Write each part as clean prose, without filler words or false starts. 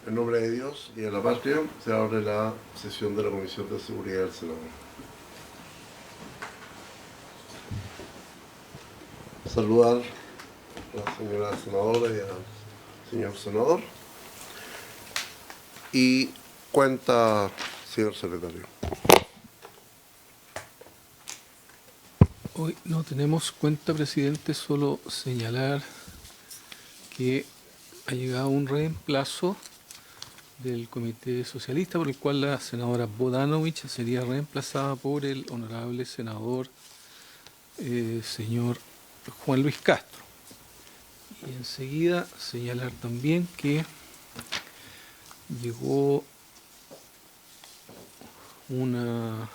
En nombre de Dios y de la patria, se abre la sesión de la Comisión de Seguridad del Senado. Saludar a la señora senadora y al señor senador. Y cuenta, señor secretario. Hoy no tenemos cuenta, presidente, solo señalar que ha llegado un reemplazo del Comité Socialista por el cual la senadora Bodanovich sería reemplazada por el honorable senador señor Juan Luis Castro. Y enseguida señalar también que llegó una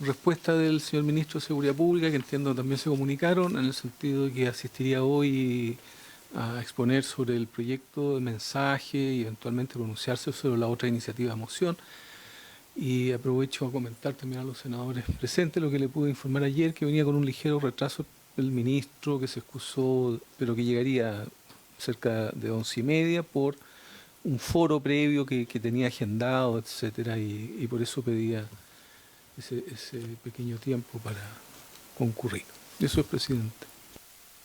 respuesta del señor ministro de Seguridad Pública, que entiendo también se comunicaron, en el sentido de que asistiría hoy a exponer sobre el proyecto de mensaje y eventualmente pronunciarse sobre la otra iniciativa de moción. Y aprovecho a comentar también a los senadores presentes lo que le pude informar ayer, que venía con un ligero retraso el ministro, que se excusó, pero que llegaría cerca de 11:30 por un foro previo que tenía agendado, etcétera, y por eso pedía ese pequeño tiempo para concurrir. Eso es, presidente.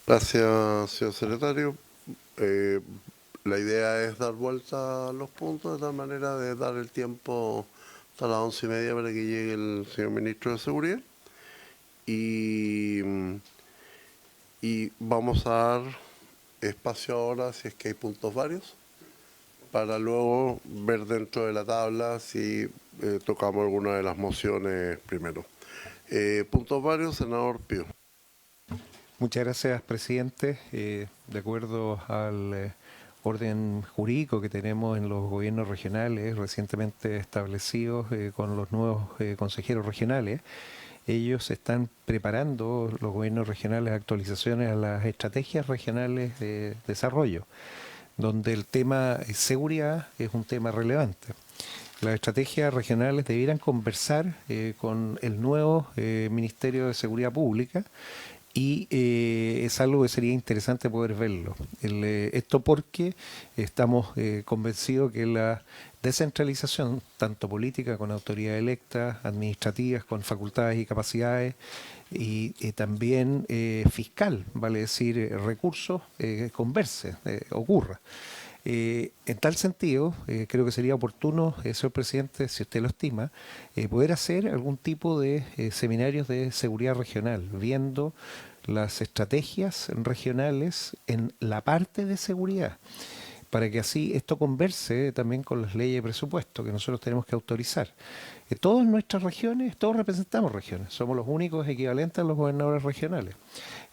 Gracias, señor secretario. La idea es dar vuelta a los puntos de tal manera de dar el tiempo hasta las 11:30 para que llegue el señor ministro de Seguridad. Y vamos a dar espacio ahora, si es que hay puntos varios, para luego ver dentro de la tabla si tocamos alguna de las mociones primero. Puntos varios, senador Pío. Muchas gracias, presidente. De acuerdo al orden jurídico que tenemos en los gobiernos regionales recientemente establecidos con los nuevos consejeros regionales, ellos están preparando, los gobiernos regionales, actualizaciones a las estrategias regionales de desarrollo, donde el tema seguridad es un tema relevante. Las estrategias regionales debieran conversar con el nuevo Ministerio de Seguridad Pública y es algo que sería interesante poder verlo. Esto porque estamos convencidos que la descentralización, tanto política con autoridades electas, administrativas con facultades y capacidades, y también fiscal, vale decir, recursos, converse, ocurra. En tal sentido, creo que sería oportuno, señor presidente, si usted lo estima, poder hacer algún tipo de seminarios de seguridad regional, viendo las estrategias regionales en la parte de seguridad, para que así esto converse también con las leyes de presupuesto que nosotros tenemos que autorizar. Todas nuestras regiones, todos representamos regiones, somos los únicos equivalentes a los gobernadores regionales.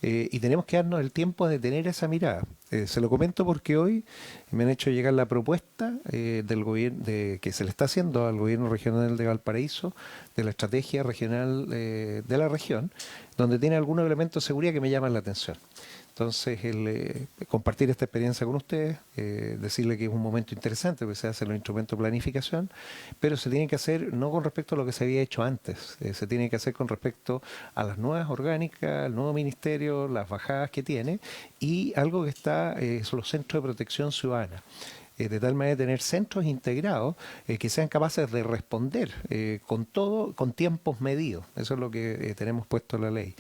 Y tenemos que darnos el tiempo de tener esa mirada. Se lo comento porque hoy me han hecho llegar la propuesta del gobierno que se le está haciendo al gobierno regional de Valparaíso de la estrategia regional de la región, donde tiene algunos elementos de seguridad que me llaman la atención. Entonces, compartir esta experiencia con ustedes, decirle que es un momento interesante, porque se hacen los instrumentos de planificación, pero se tiene que hacer no con respecto a lo que se había hecho antes, se tiene que hacer con respecto a las nuevas orgánicas, al nuevo ministerio, las bajadas que tiene, y algo que está, son los centros de protección ciudadana. De tal manera de tener centros integrados que sean capaces de responder con todo, con tiempos medidos. Eso es lo que tenemos puesto en la ley.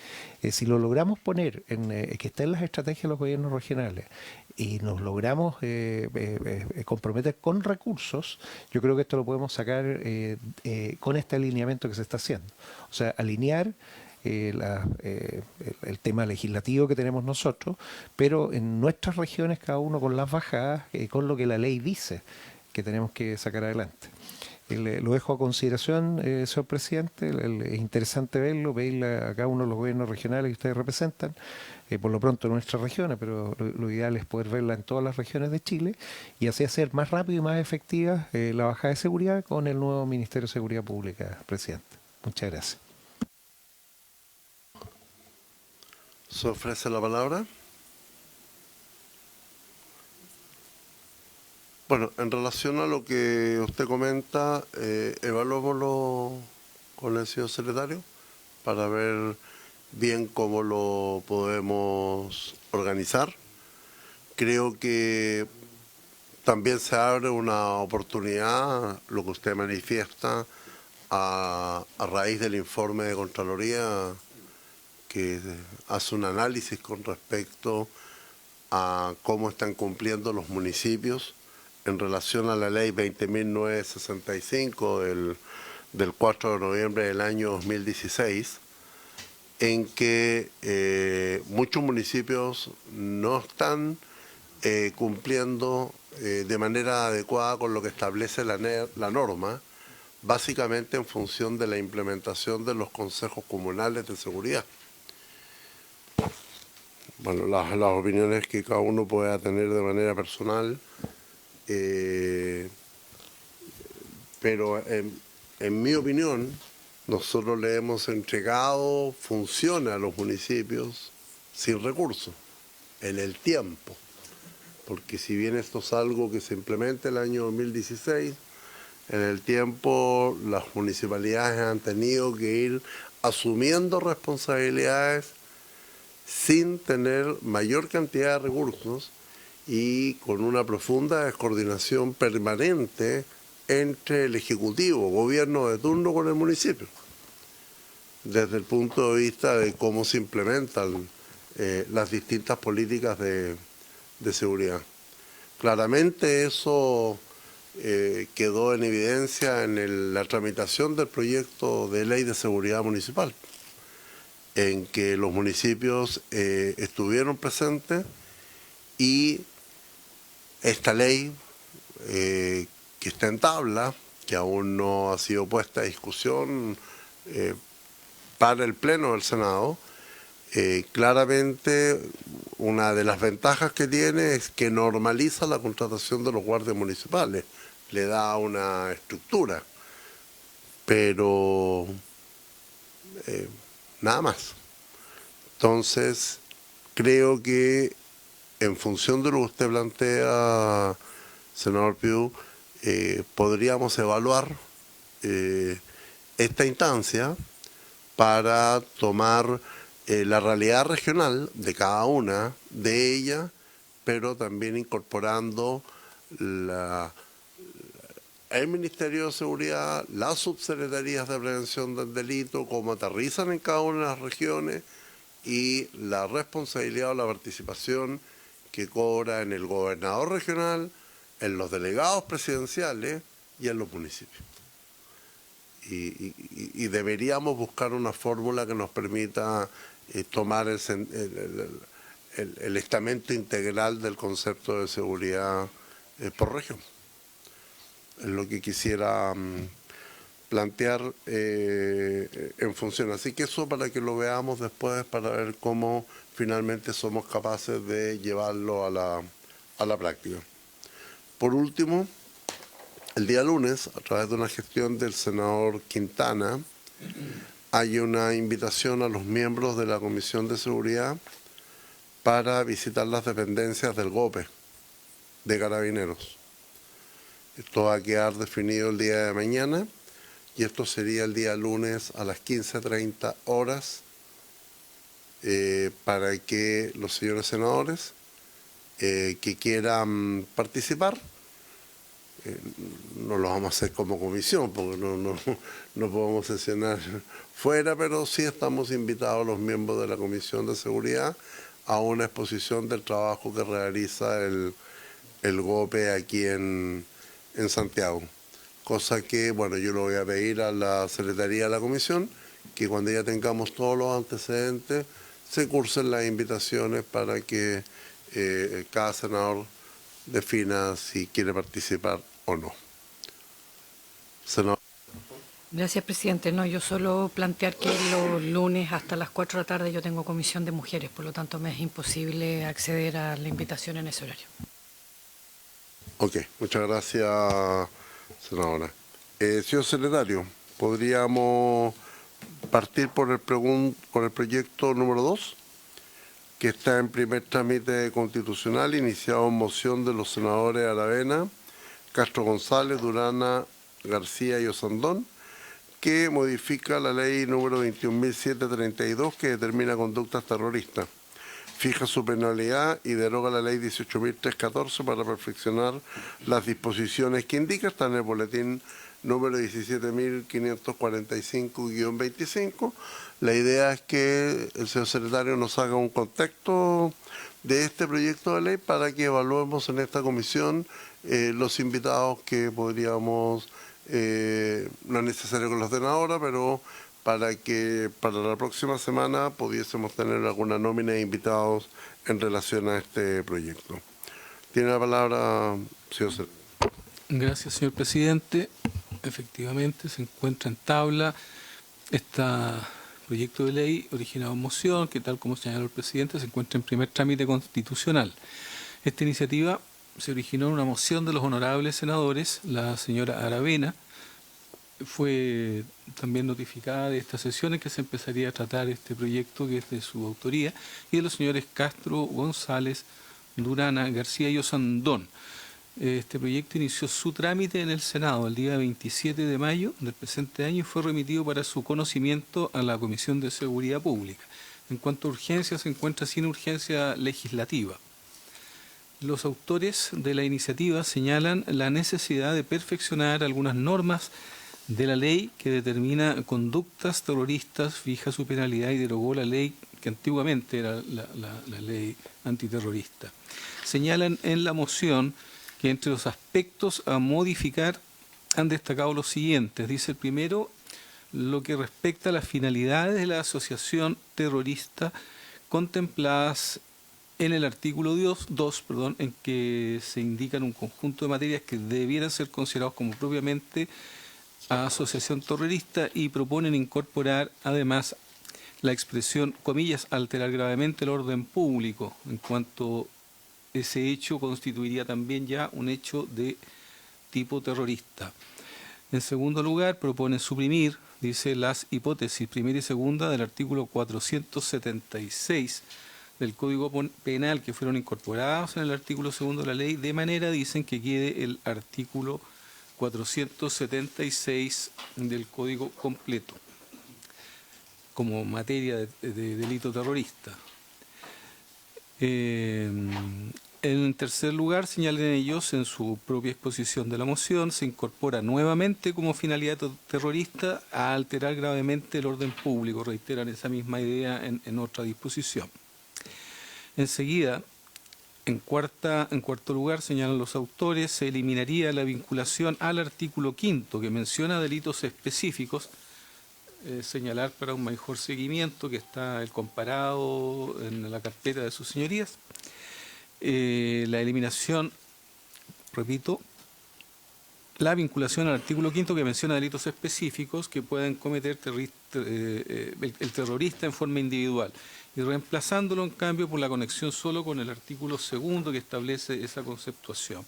Si lo logramos poner, que esté en las estrategias de los gobiernos regionales, y nos logramos comprometer con recursos, yo creo que esto lo podemos sacar con este alineamiento que se está haciendo. O sea, alinear el tema legislativo que tenemos nosotros, pero en nuestras regiones cada uno con las bajadas, con lo que la ley dice que tenemos que sacar adelante. Lo dejo a consideración, señor presidente. Es interesante verlo, pedirle a cada uno de los gobiernos regionales que ustedes representan, por lo pronto en nuestras regiones, pero lo ideal es poder verla en todas las regiones de Chile y así hacer más rápido y más efectiva la bajada de seguridad con el nuevo Ministerio de Seguridad Pública, presidente. Muchas gracias. ¿Se ofrece la palabra? Bueno, en relación a lo que usted comenta, evaluémoslo con el señor secretario para ver bien cómo lo podemos organizar. Creo que también se abre una oportunidad, lo que usted manifiesta, a raíz del informe de Contraloría, que hace un análisis con respecto a cómo están cumpliendo los municipios en relación a la ley 20.965 del 4 de noviembre del año 2016, en que muchos municipios no están cumpliendo de manera adecuada con lo que establece la norma, básicamente en función de la implementación de los consejos comunales de seguridad. Bueno, las opiniones que cada uno pueda tener de manera personal, pero en mi opinión, nosotros le hemos entregado funciones a los municipios sin recursos, en el tiempo. Porque si bien esto es algo que se implementa el año 2016, en el tiempo las municipalidades han tenido que ir asumiendo responsabilidades sin tener mayor cantidad de recursos y con una profunda descoordinación permanente entre el Ejecutivo, gobierno de turno, con el municipio, desde el punto de vista de cómo se implementan las distintas políticas de seguridad. Claramente eso quedó en evidencia en la tramitación del proyecto de ley de seguridad municipal, en que los municipios estuvieron presentes y esta ley que está en tabla, que aún no ha sido puesta a discusión para el Pleno del Senado, claramente una de las ventajas que tiene es que normaliza la contratación de los guardias municipales, le da una estructura, pero nada más. Entonces, creo que en función de lo que usted plantea, senador Piu, podríamos evaluar esta instancia para tomar la realidad regional de cada una de ellas, pero también incorporando el Ministerio de Seguridad, las subsecretarías de prevención del delito, cómo aterrizan en cada una de las regiones y la responsabilidad o la participación que cobra en el gobernador regional, en los delegados presidenciales y en los municipios. Y deberíamos buscar una fórmula que nos permita tomar el estamento integral del concepto de seguridad por región. Es lo que quisiera plantear en función. Así que eso para que lo veamos después, para ver cómo finalmente somos capaces de llevarlo a la práctica. Por último, el día lunes, a través de una gestión del senador Quintana, hay una invitación a los miembros de la Comisión de Seguridad para visitar las dependencias del GOPE de Carabineros. Esto va a quedar definido el día de mañana y esto sería el día lunes a las 15:30 horas para que los señores senadores que quieran participar, no lo vamos a hacer como comisión porque no podemos sesionar fuera, pero sí estamos invitados los miembros de la Comisión de Seguridad a una exposición del trabajo que realiza el GOPE aquí en Santiago. Cosa que, bueno, yo lo voy a pedir a la Secretaría de la Comisión, que cuando ya tengamos todos los antecedentes, se cursen las invitaciones para que cada senador defina si quiere participar o no. Senador. Gracias, presidente. No, yo solo plantear que los lunes hasta las 4 de la tarde yo tengo comisión de mujeres, por lo tanto me es imposible acceder a la invitación en ese horario. Ok, muchas gracias, senadora. Señor secretario, ¿podríamos partir por el proyecto número 2, que está en primer trámite constitucional, iniciado en moción de los senadores Aravena, Castro González, Durana, García y Osandón, que modifica la ley número 21.732, que determina conductas terroristas? fija su penalidad y deroga la ley 18.314 para perfeccionar las disposiciones que indica. Está en el boletín número 17.545-25. La idea es que el señor secretario nos haga un contexto de este proyecto de ley para que evaluemos en esta comisión los invitados que podríamos, no es necesario que los den ahora, pero para que para la próxima semana pudiésemos tener alguna nómina de invitados en relación a este proyecto. Tiene la palabra, señor secretario. Gracias, señor presidente. Efectivamente, se encuentra en tabla este proyecto de ley originado en moción, que tal como señaló el presidente, se encuentra en primer trámite constitucional. Esta iniciativa se originó en una moción de los honorables senadores. La señora Aravena fue también notificada de estas sesiones que se empezaría a tratar este proyecto, que es de su autoría, y de los señores Castro, González, Durana, García y Osandón. Este proyecto inició su trámite en el Senado el día 27 de mayo del presente año y fue remitido para su conocimiento a la Comisión de Seguridad Pública. En cuanto a urgencia, se encuentra sin urgencia legislativa. Los autores de la iniciativa señalan la necesidad de perfeccionar algunas normas de la ley que determina conductas terroristas, fija su penalidad y derogó la ley que antiguamente era la ley antiterrorista. Señalan en la moción que entre los aspectos a modificar han destacado los siguientes. Dice el primero, lo que respecta a las finalidades de la asociación terrorista contempladas en el artículo 2, en que se indican un conjunto de materias que debieran ser considerados como propiamente asociación terrorista y proponen incorporar además la expresión, comillas, alterar gravemente el orden público, en cuanto ese hecho constituiría también ya un hecho de tipo terrorista. En segundo lugar, propone suprimir, dice, las hipótesis primera y segunda del artículo 476 del Código Penal que fueron incorporados en el artículo segundo de la ley, de manera, dicen, que quede el artículo 476 del Código completo como materia de delito terrorista. En tercer lugar, señalan ellos en su propia exposición de la moción, se incorpora nuevamente como finalidad terrorista a alterar gravemente el orden público. Reiteran esa misma idea en otra disposición. Enseguida, en cuarto lugar, señalan los autores, se eliminaría la vinculación al artículo 5 que menciona delitos específicos, señalar para un mejor seguimiento que está el comparado en la carpeta de sus señorías. La eliminación, repito, la vinculación al artículo 5 que menciona delitos específicos que pueden cometer el terrorista en forma individual, y reemplazándolo en cambio por la conexión solo con el artículo 2 que establece esa conceptuación.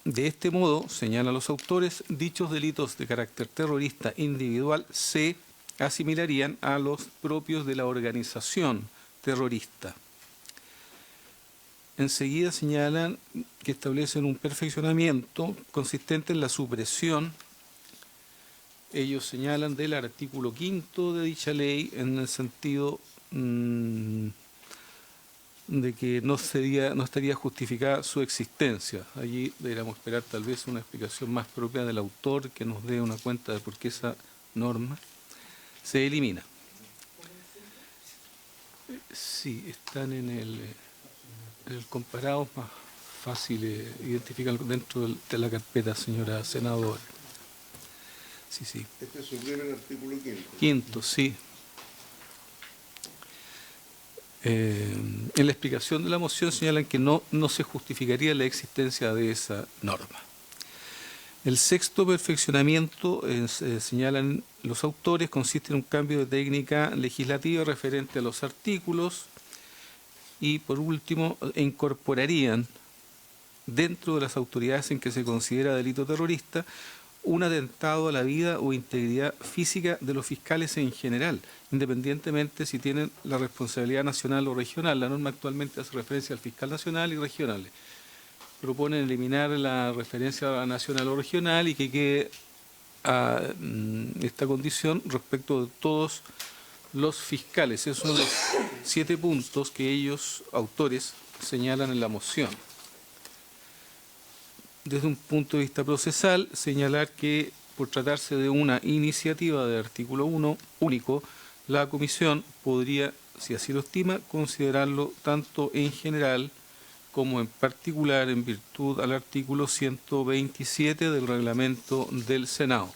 De este modo, señalan los autores, dichos delitos de carácter terrorista individual se asimilarían a los propios de la organización terrorista. Enseguida señalan que establecen un perfeccionamiento consistente en la supresión, ellos señalan, del artículo 5 de dicha ley, en el sentido de que no estaría justificada su existencia. Allí deberíamos esperar tal vez una explicación más propia del autor que nos dé una cuenta de por qué esa norma se elimina. Sí, están en el comparado, más fácil identificar dentro de la carpeta, señora senadora. Sí. Este suprime el artículo 5. Quinto, sí. En la explicación de la moción señalan que no se justificaría la existencia de esa norma. El sexto perfeccionamiento, señalan los autores, consiste en un cambio de técnica legislativa referente a los artículos y, por último, incorporarían dentro de las autoridades en que se considera delito terrorista un atentado a la vida o integridad física de los fiscales en general, independientemente si tienen la responsabilidad nacional o regional. La norma actualmente hace referencia al fiscal nacional y regionales. Proponen eliminar la referencia a nacional o regional y que quede esta condición respecto de todos los fiscales. Esos son los 7 puntos que ellos, autores, señalan en la moción. Desde un punto de vista procesal, señalar que por tratarse de una iniciativa de artículo 1 único, la Comisión podría, si así lo estima, considerarlo tanto en general como en particular en virtud al artículo 127 del reglamento del Senado.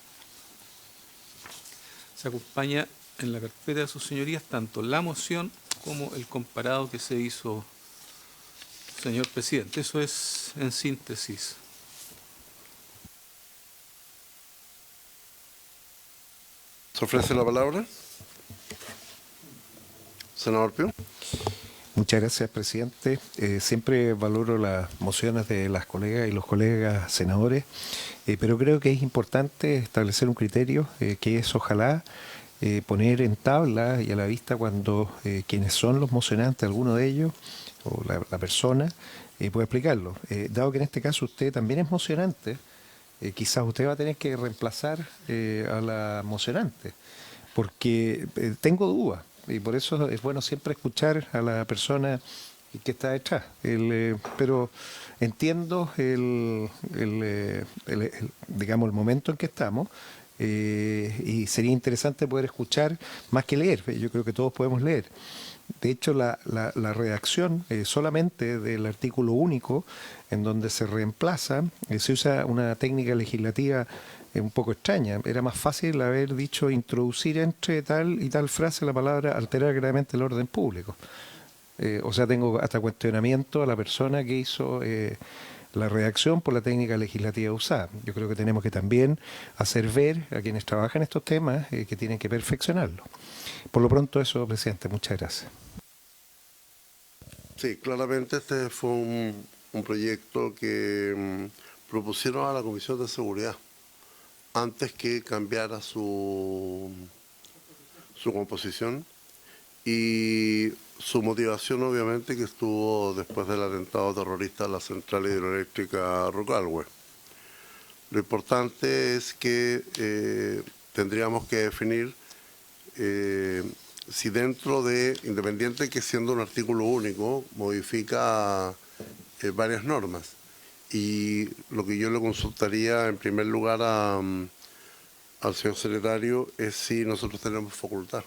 Se acompaña en la carpeta de sus señorías tanto la moción como el comparado que se hizo, señor presidente. Eso es en síntesis. ¿Se ofrece la palabra? Senador Pío. Muchas gracias, presidente. Siempre valoro las mociones de las colegas y los colegas senadores, pero creo que es importante establecer un criterio que es, ojalá, poner en tabla y a la vista cuando quienes son los mocionantes, alguno de ellos, o la persona, pueda explicarlo. Dado que en este caso usted también es mocionante, quizás usted va a tener que reemplazar a la mocionante, porque tengo dudas. Y por eso es bueno siempre escuchar a la persona que está detrás. Pero entiendo digamos, el momento en que estamos, y sería interesante poder escuchar más que leer. Yo creo que todos podemos leer. De hecho, la redacción solamente del artículo único, en donde se reemplaza, se usa una técnica legislativa un poco extraña. Era más fácil haber dicho introducir entre tal y tal frase la palabra alterar gravemente el orden público. O sea, tengo hasta cuestionamiento a la persona que hizo la redacción por la técnica legislativa usada. Yo creo que tenemos que también hacer ver a quienes trabajan estos temas que tienen que perfeccionarlo. Por lo pronto eso, presidente. Muchas gracias. Sí, claramente este fue un proyecto que propusieron a la Comisión de Seguridad antes que cambiara su composición, y su motivación obviamente que estuvo después del atentado terrorista a la central hidroeléctrica Rocalhue. Lo importante es que tendríamos que definir si dentro de, independiente que siendo un artículo único, modifica varias normas. Y lo que yo le consultaría en primer lugar al señor secretario es si nosotros tenemos facultad,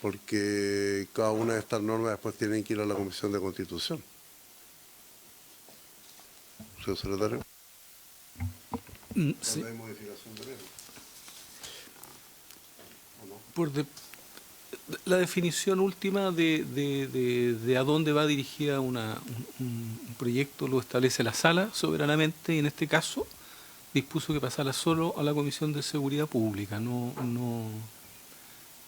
porque cada una de estas normas después tienen que ir a la Comisión de Constitución. Señor secretario. Sí. ¿No hay modificación de ley? ¿O no? La definición última de a dónde va dirigida un proyecto lo establece la Sala soberanamente, y en este caso dispuso que pasara solo a la Comisión de Seguridad Pública. No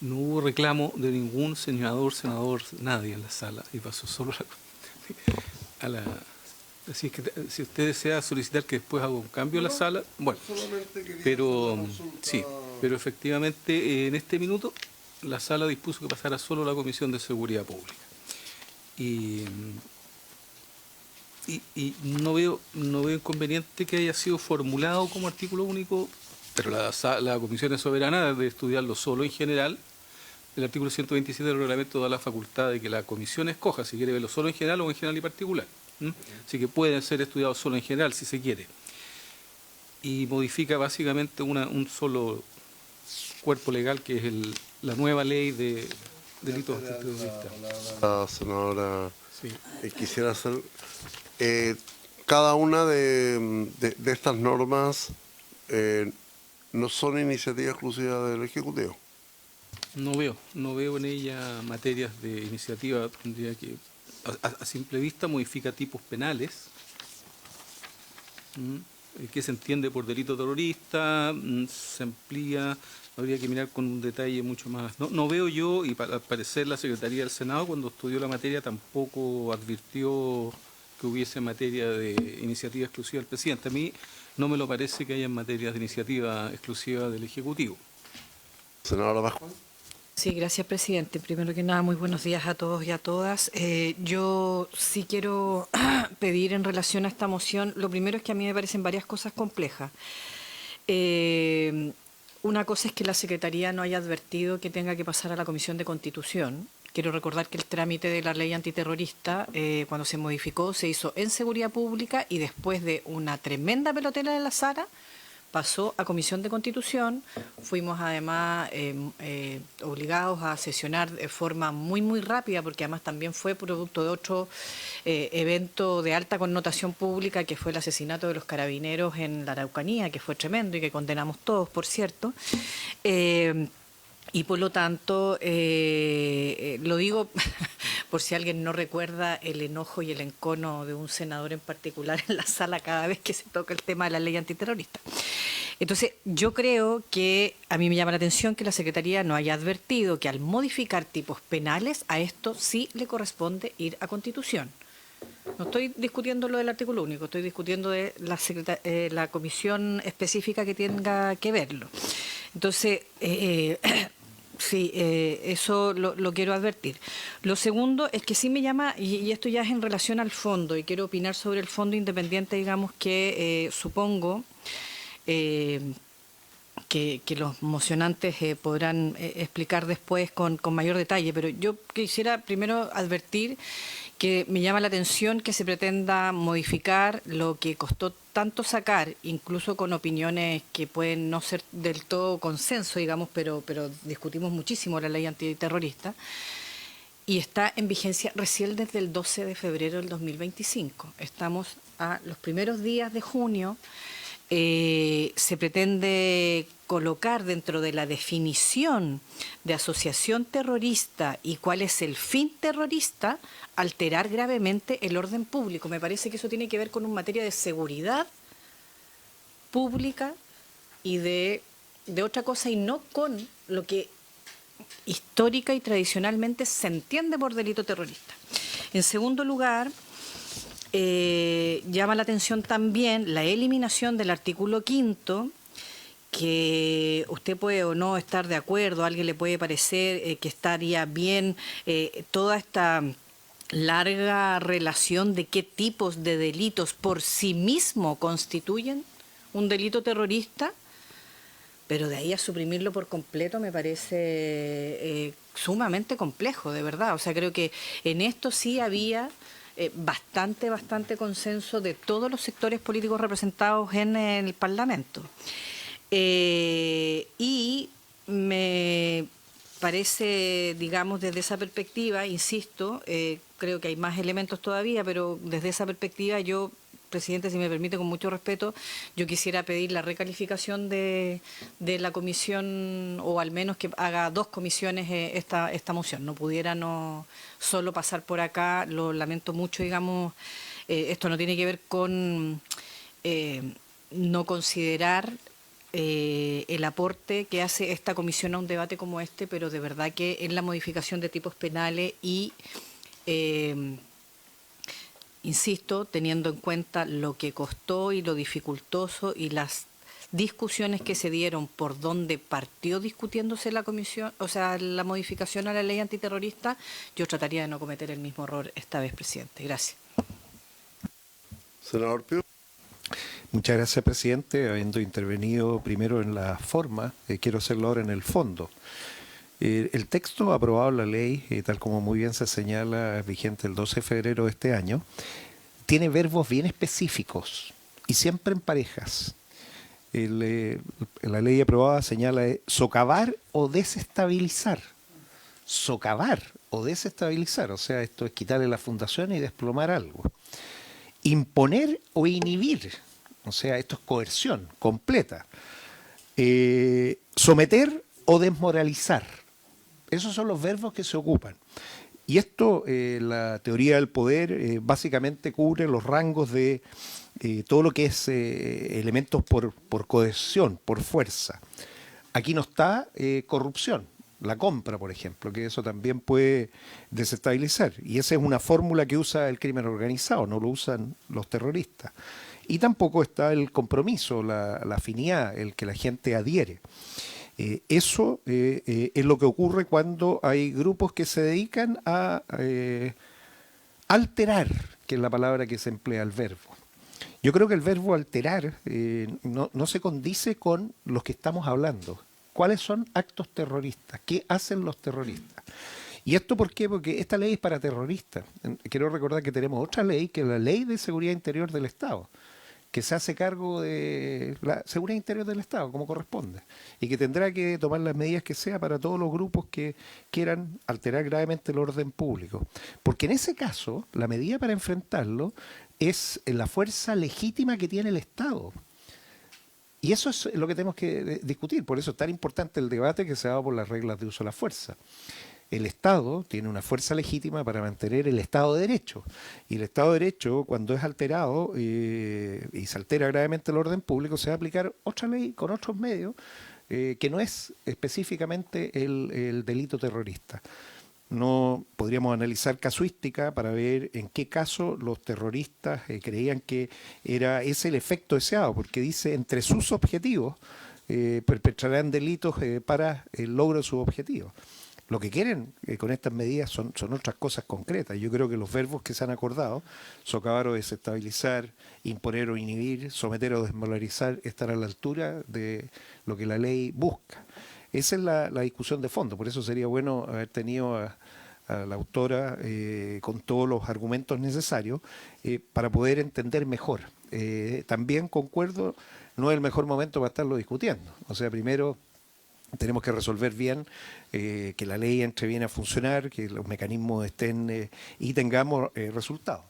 hubo reclamo de ningún senador, nadie en la Sala, y pasó solo a la... Así que si usted desea solicitar que después haga un cambio en la Sala, bueno, pero sí, pero efectivamente en este minuto la Sala dispuso que pasara solo a la Comisión de Seguridad Pública. Y no veo inconveniente que haya sido formulado como artículo único, pero la Comisión es soberana de estudiarlo solo en general. El artículo 127 del reglamento da la facultad de que la Comisión escoja si quiere verlo solo en general o en general y particular. Así que pueden ser estudiados solo en general si se quiere. Y modifica básicamente un solo cuerpo legal, que es la nueva ley de delitos terroristas. La senadora, Sí. quisiera hacer... cada una de estas normas no son iniciativas exclusivas del Ejecutivo. No veo en ella materias de iniciativa. Tendría que, a simple vista, modifica tipos penales. ¿Qué se entiende por delito terrorista? Se amplía, habría que mirar con un detalle mucho más. No veo yo, y al parecer la Secretaría del Senado cuando estudió la materia tampoco advirtió que hubiese materia de iniciativa exclusiva del presidente. A mí no me lo parece que haya materias de iniciativa exclusiva del Ejecutivo. Senadora Bajo. Sí, gracias, presidente. Primero que nada, muy buenos días a todos y a todas. Yo sí quiero pedir en relación a esta moción, lo primero es que a mí me parecen varias cosas complejas. una cosa es que la Secretaría no haya advertido que tenga que pasar a la Comisión de Constitución. Quiero recordar que el trámite de la ley antiterrorista, cuando se modificó, se hizo en Seguridad Pública y después de una tremenda pelotera de la Sara, pasó a Comisión de Constitución. Fuimos además obligados a sesionar de forma muy, muy rápida, porque además también fue producto de otro evento de alta connotación pública, que fue el asesinato de los carabineros en la Araucanía, que fue tremendo y que condenamos todos, por cierto. Y por lo tanto, lo digo por si alguien no recuerda el enojo y el encono de un senador en particular en la sala cada vez que se toca el tema de la ley antiterrorista. Entonces, yo creo que a mí me llama la atención que la Secretaría no haya advertido que al modificar tipos penales, a esto sí le corresponde ir a Constitución. No estoy discutiendo lo del artículo único, estoy discutiendo de la comisión específica que tenga que verlo. Entonces, sí, eso lo quiero advertir. Lo segundo es que sí me llama, y esto ya es en relación al fondo, y quiero opinar sobre el fondo independiente, digamos, que supongo que los mocionantes podrán explicar después con mayor detalle, pero yo quisiera primero advertir que me llama la atención que se pretenda modificar lo que costó tanto sacar, incluso con opiniones que pueden no ser del todo consenso, digamos, pero discutimos muchísimo la ley antiterrorista, y está en vigencia recién desde el 12 de febrero del 2025. Estamos a los primeros días de junio. Se pretende colocar dentro de la definición de asociación terrorista y cuál es el fin terrorista, alterar gravemente el orden público. Me parece que eso tiene que ver con una materia de seguridad pública y de otra cosa, y no con lo que histórica y tradicionalmente se entiende por delito terrorista. En segundo lugar, llama la atención también la eliminación del artículo 5, que usted puede o no estar de acuerdo, a alguien le puede parecer que estaría bien toda esta larga relación de qué tipos de delitos por sí mismo constituyen un delito terrorista, pero de ahí a suprimirlo por completo me parece sumamente complejo, de verdad. O sea, creo que en esto sí había bastante consenso de todos los sectores políticos representados en el Parlamento. Y me parece, digamos, desde esa perspectiva, insisto, creo que hay más elementos todavía, pero desde esa perspectiva yo, presidente, si me permite, con mucho respeto, yo quisiera pedir la recalificación de la comisión, o al menos que haga 2 comisiones esta moción. No pudiera no solo pasar por acá, lo lamento mucho, digamos, esto no tiene que ver con no considerar el aporte que hace esta comisión a un debate como este, pero de verdad que en la modificación de tipos penales y insisto, teniendo en cuenta lo que costó y lo dificultoso y las discusiones que se dieron por donde partió discutiéndose la comisión, o sea, la modificación a la ley antiterrorista, yo trataría de no cometer el mismo error esta vez, presidente. Gracias. Senador Pío. Muchas gracias, presidente. Habiendo intervenido primero en la forma, quiero hacerlo ahora en el fondo. El texto aprobado en la ley, tal como muy bien se señala, vigente el 12 de febrero de este año, tiene verbos bien específicos y siempre en parejas. La ley aprobada señala socavar o desestabilizar. Socavar o desestabilizar, o sea, esto es quitarle la fundación y desplomar algo. Imponer o inhibir, o sea, esto es coerción completa. Someter o desmoralizar. Esos son los verbos que se ocupan. Y esto, la teoría del poder, básicamente cubre los rangos de todo lo que es elementos por coerción, por fuerza. Aquí no está corrupción, la compra, por ejemplo, que eso también puede desestabilizar. Y esa es una fórmula que usa el crimen organizado, no lo usan los terroristas. Y tampoco está el compromiso, la afinidad, el que la gente adhiere. Eso es lo que ocurre cuando hay grupos que se dedican a alterar, que es la palabra que se emplea, el verbo. Yo creo que el verbo alterar no se condice con los que estamos hablando. cuáles son actos terroristas, qué hacen los terroristas. ¿Y esto por qué? Porque esta ley es para terroristas. Quiero recordar que tenemos otra ley, que es la Ley de Seguridad Interior del Estado, que se hace cargo de la seguridad interior del Estado, como corresponde, y que tendrá que tomar las medidas que sea para todos los grupos que quieran alterar gravemente el orden público. Porque en ese caso, la medida para enfrentarlo es la fuerza legítima que tiene el Estado. Y eso es lo que tenemos que discutir, por eso es tan importante el debate que se ha dado por las reglas de uso de la fuerza. El Estado tiene una fuerza legítima para mantener el Estado de Derecho. Y el Estado de Derecho, cuando es alterado y se altera gravemente el orden público, se va a aplicar otra ley con otros medios que no es específicamente el delito terrorista. No podríamos analizar casuística para ver en qué caso los terroristas creían que era ese el efecto deseado, porque dice entre sus objetivos perpetrarán delitos para el logro de sus objetivos. Lo que quieren con estas medidas son otras cosas concretas. Yo creo que los verbos que se han acordado, socavar o desestabilizar, imponer o inhibir, someter o desmoralizar, están a la altura de lo que la ley busca. Esa es la discusión de fondo, por eso sería bueno haber tenido a la autora con todos los argumentos necesarios para poder entender mejor. También concuerdo, no es el mejor momento para estarlo discutiendo. O sea, primero tenemos que resolver bien, que la ley entre bien a funcionar, que los mecanismos estén y tengamos resultados.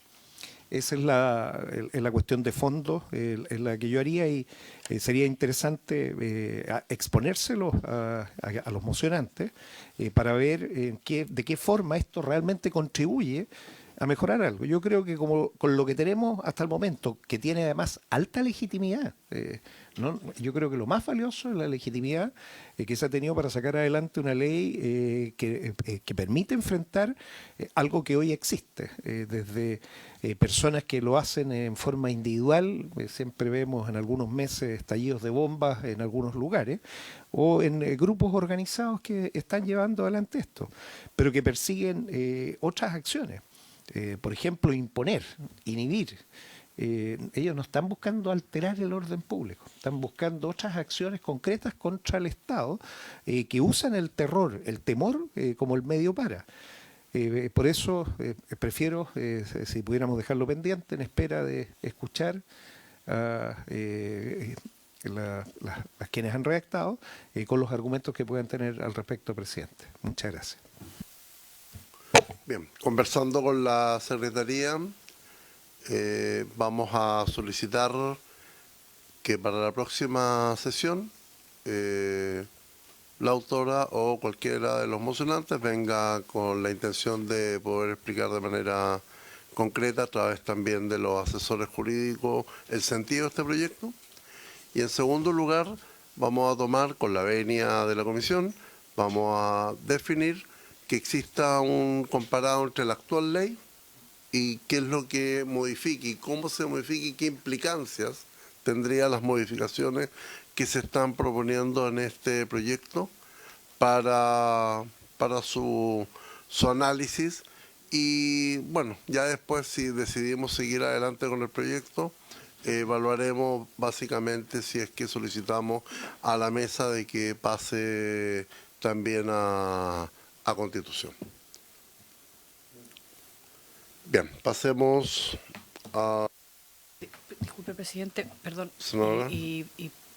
Esa es la cuestión de fondo, es la que yo haría, y sería interesante exponérselo a los mocionantes para ver de qué forma esto realmente contribuye a mejorar algo. Yo creo que como con lo que tenemos hasta el momento, que tiene además alta legitimidad, yo creo que lo más valioso es la legitimidad que se ha tenido para sacar adelante una ley que permite enfrentar algo que hoy existe, desde personas que lo hacen en forma individual, siempre vemos en algunos meses estallidos de bombas en algunos lugares, o en grupos organizados que están llevando adelante esto, pero que persiguen otras acciones. Por ejemplo, imponer, inhibir. Ellos no están buscando alterar el orden público, están buscando otras acciones concretas contra el Estado que usan el terror, el temor como el medio para. Por eso prefiero, si pudiéramos dejarlo pendiente, en espera de escuchar a las quienes han redactado con los argumentos que puedan tener al respecto, presidente. Muchas gracias. Bien, conversando con la Secretaría, vamos a solicitar que para la próxima sesión la autora o cualquiera de los mocionantes venga con la intención de poder explicar de manera concreta, a través también de los asesores jurídicos, el sentido de este proyecto. Y en segundo lugar, vamos a tomar con la venia de la comisión, vamos a definir que exista un comparado entre la actual ley y qué es lo que modifique y cómo se modifique y qué implicancias tendrían las modificaciones que se están proponiendo en este proyecto para su análisis. Y bueno, ya después, si decidimos seguir adelante con el proyecto, evaluaremos básicamente si es que solicitamos a la mesa de que pase también a Constitución. Bien, pasemos a... Disculpe, presidente, perdón, Senadora.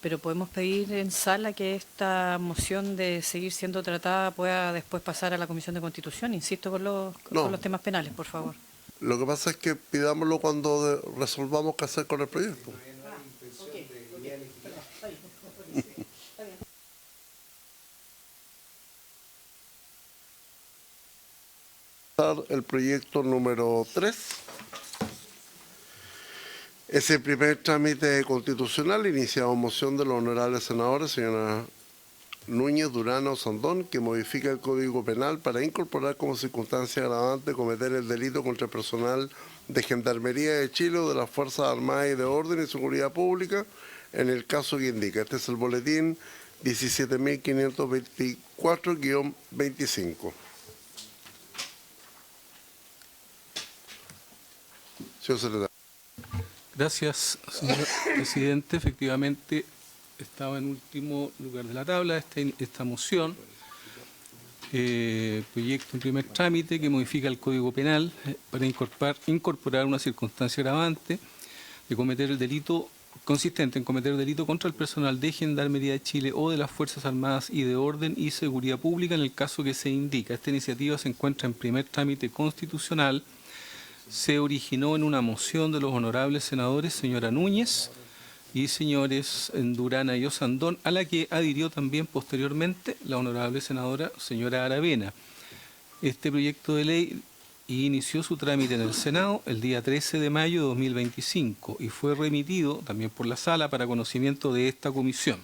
pero podemos pedir en sala que esta moción de seguir siendo tratada pueda después pasar a la Comisión de Constitución, insisto, con los temas penales, por favor. Lo que pasa es que pidámoslo cuando resolvamos qué hacer con el proyecto. El proyecto número 3 es el primer trámite constitucional iniciado en moción de los honorables senadores, señora Núñez, Durano, Sandón, que modifica el Código Penal para incorporar como circunstancia agravante cometer el delito contra el personal de Gendarmería de Chile o de las Fuerzas Armadas y de Orden y Seguridad Pública en el caso que indica. Este es el boletín 17.524-25. Señor secretario. Gracias, señor presidente. Efectivamente, estaba en último lugar de la tabla esta moción, proyecto en primer trámite que modifica el Código Penal para incorporar una circunstancia agravante de cometer el delito consistente en cometer delito contra el personal de Gendarmería de Chile o de las Fuerzas Armadas y de Orden y Seguridad Pública en el caso que se indica. Esta iniciativa se encuentra en primer trámite constitucional. Se originó en una moción de los honorables senadores señora Núñez y señores Durana y Osandón, a la que adhirió también posteriormente la honorable senadora señora Aravena. Este proyecto de ley inició su trámite en el Senado el día 13 de mayo de 2025 y fue remitido también por la Sala para conocimiento de esta comisión.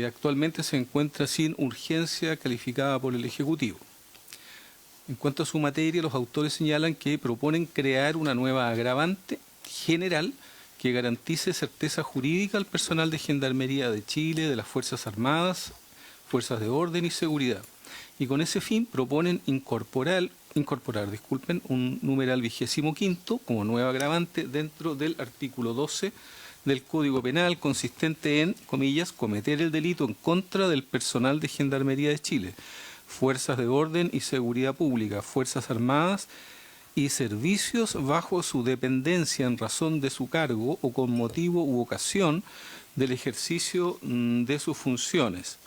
Actualmente se encuentra sin urgencia calificada por el Ejecutivo. En cuanto a su materia, los autores señalan que proponen crear una nueva agravante general que garantice certeza jurídica al personal de Gendarmería de Chile, de las Fuerzas Armadas, Fuerzas de Orden y Seguridad. Y con ese fin proponen incorporar un numeral 25º como nueva agravante dentro del artículo 12 del Código Penal, consistente en, comillas, cometer el delito en contra del personal de Gendarmería de Chile, Fuerzas de Orden y Seguridad Pública, Fuerzas Armadas y servicios bajo su dependencia en razón de su cargo o con motivo u ocasión del ejercicio de sus funciones.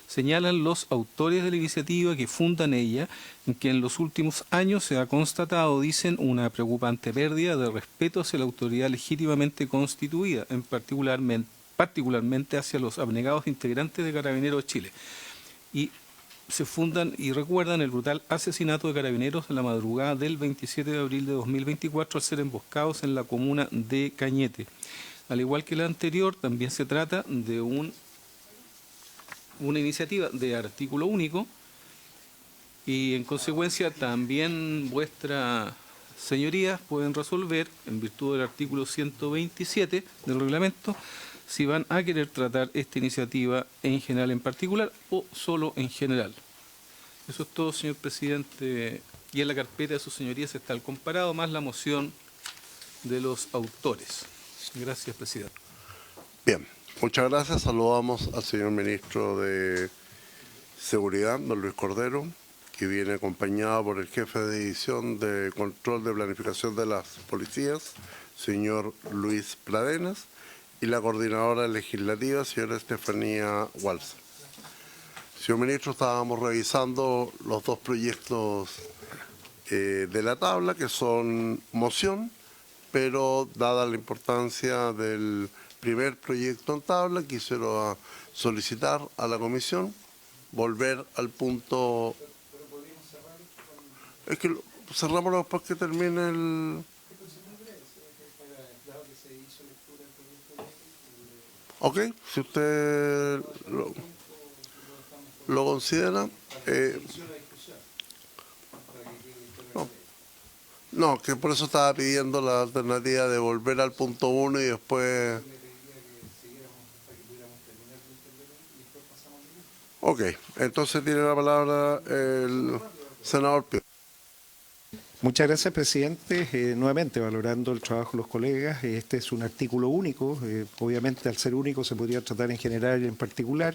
Señalan los autores de la iniciativa que fundan ella en que en los últimos años se ha constatado, dicen, una preocupante pérdida de respeto hacia la autoridad legítimamente constituida, particularmente hacia los abnegados integrantes de Carabineros de Chile. Y se fundan y recuerdan el brutal asesinato de Carabineros en la madrugada del 27 de abril de 2024 al ser emboscados en la comuna de Cañete. Al igual que la anterior, también se trata de una iniciativa de artículo único y en consecuencia también vuestras señorías pueden resolver, en virtud del artículo 127 del reglamento, si van a querer tratar esta iniciativa en general en particular o solo en general. Eso es todo, señor presidente, y en la carpeta de sus señorías está el comparado más la moción de los autores. Gracias, presidente. Bien, muchas gracias. Saludamos al señor ministro de Seguridad, don Luis Cordero, que viene acompañado por el jefe de división de control de planificación de las policías, señor Luis Pradenas, y la coordinadora legislativa, señora Estefanía Walser. Señor ministro, estábamos revisando los dos proyectos de la tabla, que son moción, pero dada la importancia del primer proyecto en tabla, quisiera solicitar a la comisión volver al punto... Es que cerramos después que termine el... Ok, si usted lo considera... No, que por eso estaba pidiendo la alternativa de volver al punto 1 y después... Ok, entonces tiene la palabra el senador Pío. Muchas gracias, presidente. Nuevamente, valorando el trabajo de los colegas, este es un artículo único. Obviamente, al ser único, se podría tratar en general y en particular.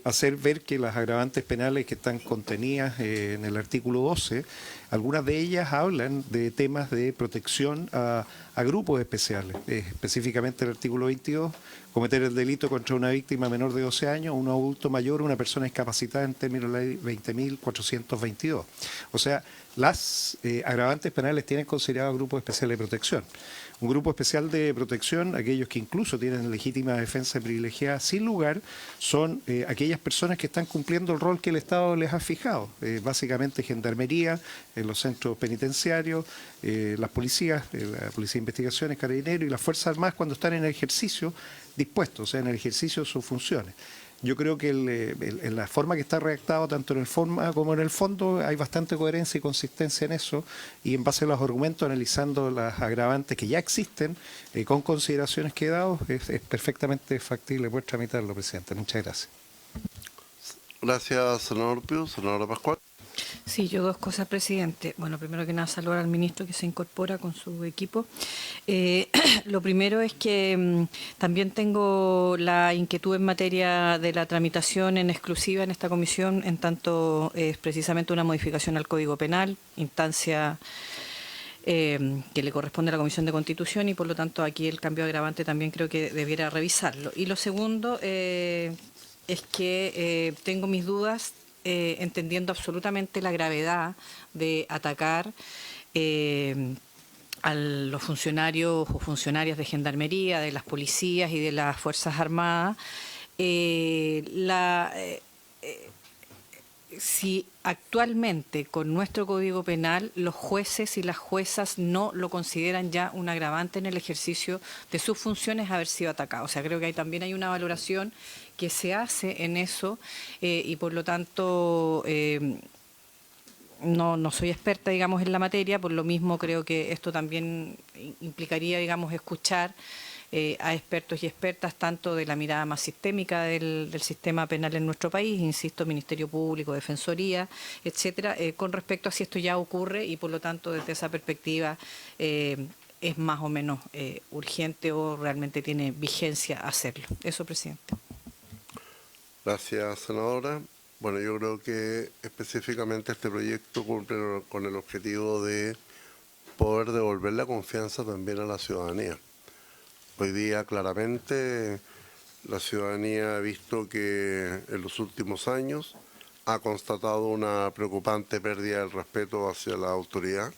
Hacer ver que las agravantes penales que están contenidas en el artículo 12, algunas de ellas hablan de temas de protección a grupos especiales. Específicamente el artículo 22, cometer el delito contra una víctima menor de 12 años, un adulto mayor o una persona discapacitada en términos de la ley 20.422. O sea, las agravantes penales tienen considerado grupos especiales de protección. Un grupo especial de protección, aquellos que incluso tienen legítima defensa privilegiada sin lugar, son aquellas personas que están cumpliendo el rol que el Estado les ha fijado. Básicamente gendarmería, los centros penitenciarios, las policías, la Policía de Investigaciones, Carabineros y las Fuerzas Armadas cuando están en el ejercicio dispuestos, o sea, en el ejercicio de sus funciones. Yo creo que en la forma que está redactado, tanto en el forma como en el fondo, hay bastante coherencia y consistencia en eso, y en base a los argumentos, analizando las agravantes que ya existen, con consideraciones que he dado, es perfectamente factible poder tramitarlo, presidente. Muchas gracias. Gracias, senador Pío. Senadora Pascual. Sí, yo dos cosas, presidente. Bueno, primero que nada, saludar al ministro que se incorpora con su equipo. Lo primero es que también tengo la inquietud en materia de la tramitación en exclusiva en esta comisión, en tanto es precisamente una modificación al Código Penal, instancia que le corresponde a la Comisión de Constitución, y por lo tanto aquí el cambio agravante también creo que debiera revisarlo. Y lo segundo es que tengo mis dudas, entendiendo absolutamente la gravedad de atacar a los funcionarios o funcionarias de Gendarmería, de las policías y de las Fuerzas Armadas, si actualmente con nuestro Código Penal los jueces y las juezas no lo consideran ya un agravante en el ejercicio de sus funciones haber sido atacados. O sea, creo que también hay una valoración que se hace en eso y por lo tanto no soy experta, digamos, en la materia, por lo mismo creo que esto también implicaría, digamos, escuchar a expertos y expertas, tanto de la mirada más sistémica del sistema penal en nuestro país, insisto, Ministerio Público, Defensoría, etcétera, con respecto a si esto ya ocurre y por lo tanto desde esa perspectiva es más o menos urgente o realmente tiene vigencia hacerlo. Eso, presidente. Gracias, senadora. Bueno, yo creo que específicamente este proyecto cumple con el objetivo de poder devolver la confianza también a la ciudadanía. Hoy día claramente la ciudadanía ha visto que en los últimos años ha constatado una preocupante pérdida del respeto hacia la autoridad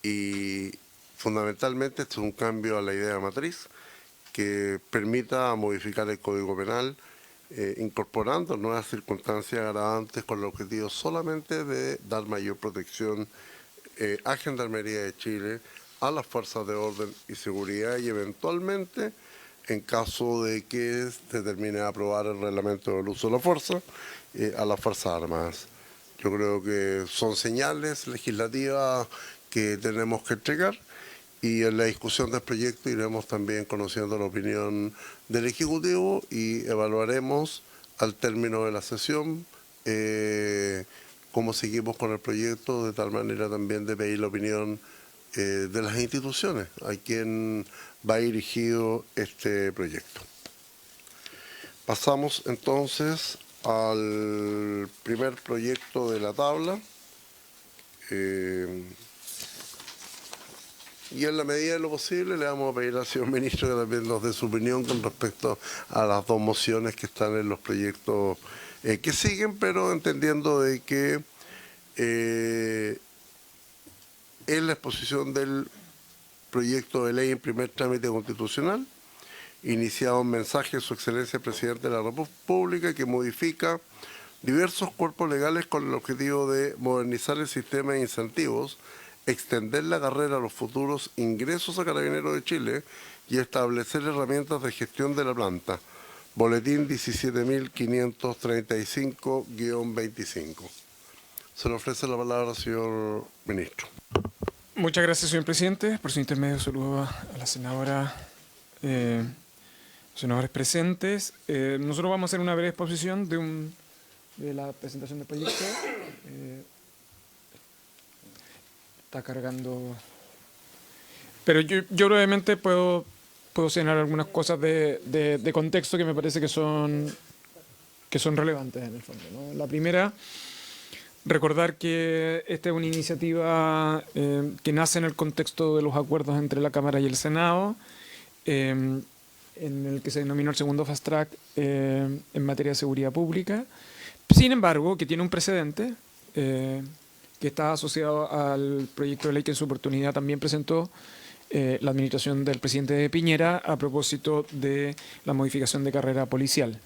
y fundamentalmente este es un cambio a la idea matriz que permita modificar el Código Penal incorporando nuevas circunstancias agravantes con el objetivo solamente de dar mayor protección a Gendarmería de Chile, a las fuerzas de orden y seguridad y eventualmente, en caso de que se termine de aprobar el reglamento del uso de la fuerza, a las Fuerzas Armadas. Yo creo que son señales legislativas que tenemos que entregar y en la discusión del proyecto iremos también conociendo la opinión del Ejecutivo y evaluaremos al término de la sesión cómo seguimos con el proyecto, de tal manera también de pedir la opinión de las instituciones a quien va dirigido este proyecto. Pasamos entonces al primer proyecto de la tabla y en la medida de lo posible le vamos a pedir al señor ministro que también nos dé su opinión con respecto a las dos mociones que están en los proyectos que siguen, pero entendiendo de que en la exposición del proyecto de ley en primer trámite constitucional, iniciado un mensaje de su excelencia el presidente de la República que modifica diversos cuerpos legales con el objetivo de modernizar el sistema de incentivos, extender la carrera a los futuros ingresos a Carabineros de Chile y establecer herramientas de gestión de la planta. Boletín 17.535-25. Se le ofrece la palabra al señor ministro. Muchas gracias, señor presidente. Por su intermedio saludo a la senadora, senadores presentes. Nosotros vamos a hacer una breve exposición de la presentación del proyecto. Está cargando. Pero yo brevemente puedo señalar algunas cosas de contexto que me parece que son relevantes en el fondo, ¿no? La primera, recordar que esta es una iniciativa que nace en el contexto de los acuerdos entre la Cámara y el Senado, en el que se denominó el segundo fast track en materia de seguridad pública. Sin embargo, que tiene un precedente que está asociado al proyecto de ley que en su oportunidad también presentó la administración del presidente Piñera a propósito de la modificación de carrera policial.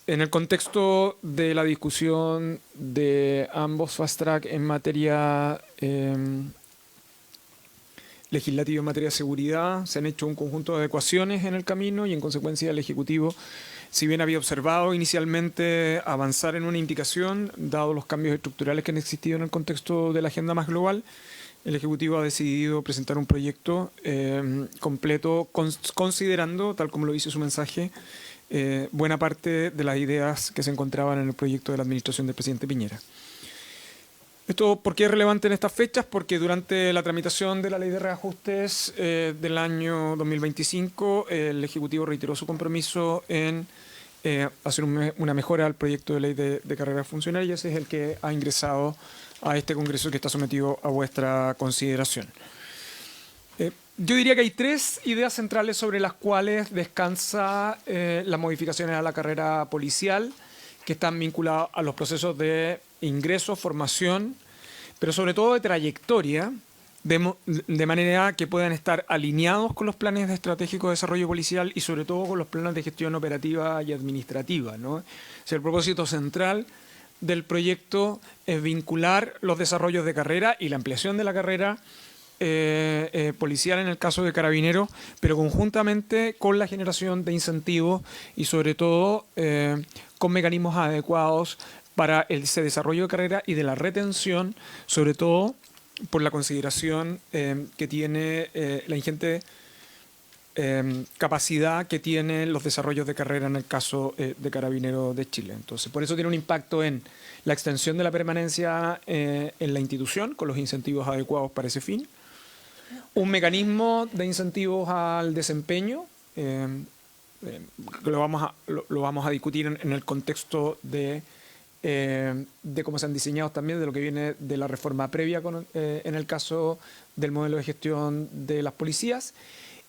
En el contexto de la discusión de ambos fast track en materia legislativa, en materia de seguridad, se han hecho un conjunto de adecuaciones en el camino y en consecuencia el Ejecutivo, si bien había observado inicialmente avanzar en una indicación, dado los cambios estructurales que han existido en el contexto de la agenda más global, el Ejecutivo ha decidido presentar un proyecto completo, considerando, tal como lo dice su mensaje, buena parte de las ideas que se encontraban en el proyecto de la administración del presidente Piñera. ¿Esto por qué es relevante en estas fechas? Porque durante la tramitación de la Ley de Reajustes del año 2025, el Ejecutivo reiteró su compromiso en hacer una mejora al proyecto de ley de carreras funcionarias. Ese es el que ha ingresado a este Congreso que está sometido a vuestra consideración. Yo diría que hay tres ideas centrales sobre las cuales descansa las modificaciones a la carrera policial, que están vinculadas a los procesos de ingreso, formación, pero sobre todo de trayectoria, de manera que puedan estar alineados con los planes de estratégico de desarrollo policial y sobre todo con los planes de gestión operativa y administrativa, ¿no? O sea, el propósito central del proyecto es vincular los desarrollos de carrera y la ampliación de la carrera policial en el caso de Carabineros, pero conjuntamente con la generación de incentivos y sobre todo con mecanismos adecuados para ese desarrollo de carrera y de la retención, sobre todo por la consideración que tiene la ingente capacidad que tienen los desarrollos de carrera en el caso de Carabineros de Chile. Entonces, por eso tiene un impacto en la extensión de la permanencia en la institución, con los incentivos adecuados para ese fin. Un mecanismo de incentivos al desempeño, que lo vamos a discutir en el contexto de cómo se han diseñado también, de lo que viene de la reforma previa en el caso del modelo de gestión de las policías.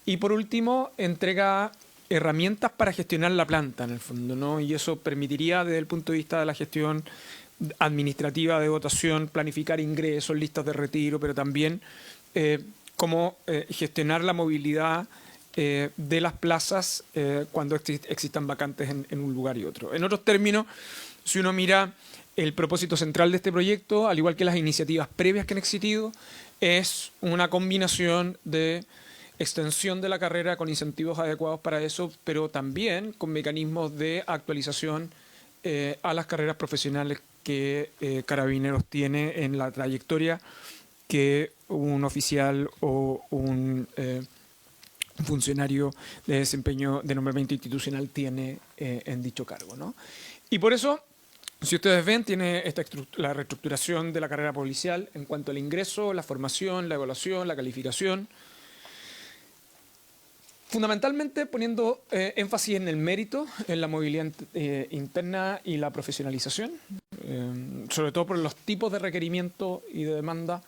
Y por último, entrega herramientas para gestionar la planta, en el fondo, ¿no? Y eso permitiría, desde el punto de vista de la gestión administrativa de votación, planificar ingresos, listas de retiro, pero también cómo gestionar la movilidad de las plazas cuando existan vacantes en un lugar y otro. En otros términos, si uno mira el propósito central de este proyecto, al igual que las iniciativas previas que han existido, es una combinación de extensión de la carrera con incentivos adecuados para eso, pero también con mecanismos de actualización a las carreras profesionales que Carabineros tiene en la trayectoria que un oficial o un funcionario de desempeño de nombramiento institucional tiene en dicho cargo, ¿no? Y por eso, si ustedes ven, tiene la reestructuración de la carrera policial en cuanto al ingreso, la formación, la evaluación, la calificación, fundamentalmente poniendo énfasis en el mérito, en la movilidad interna y la profesionalización, sobre todo por los tipos de requerimiento y de demanda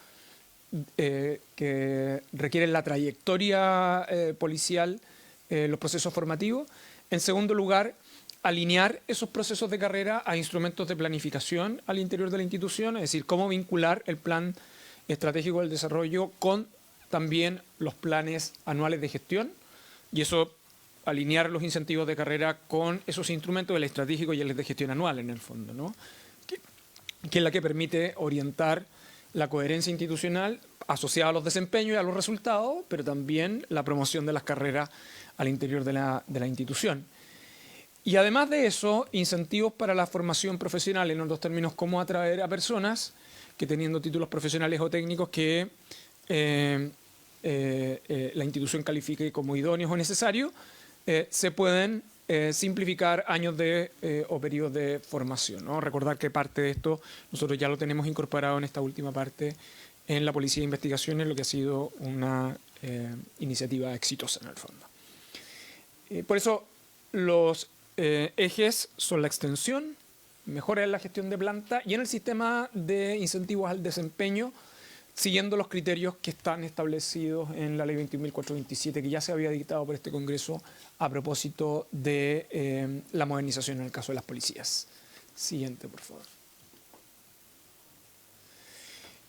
que requieren la trayectoria policial, los procesos formativos. En segundo lugar, alinear esos procesos de carrera a instrumentos de planificación al interior de la institución, es decir, cómo vincular el plan estratégico del desarrollo con también los planes anuales de gestión, y eso alinear los incentivos de carrera con esos instrumentos, el estratégico y el de gestión anual, en el fondo, ¿no? Que es la que permite orientar la coherencia institucional asociada a los desempeños y a los resultados, pero también la promoción de las carreras al interior de la institución. Y además de eso, incentivos para la formación profesional, en otros términos, cómo atraer a personas que teniendo títulos profesionales o técnicos que la institución califique como idóneos o necesarios, se pueden simplificar años o periodos de formación, ¿no? Recordar que parte de esto nosotros ya lo tenemos incorporado en esta última parte en la Policía de Investigaciones, lo que ha sido una iniciativa exitosa en el fondo. Por eso los ejes son la extensión, mejora en la gestión de planta y en el sistema de incentivos al desempeño, siguiendo los criterios que están establecidos en la Ley 21.427, que ya se había dictado por este Congreso a propósito de la modernización en el caso de las policías. Siguiente, por favor.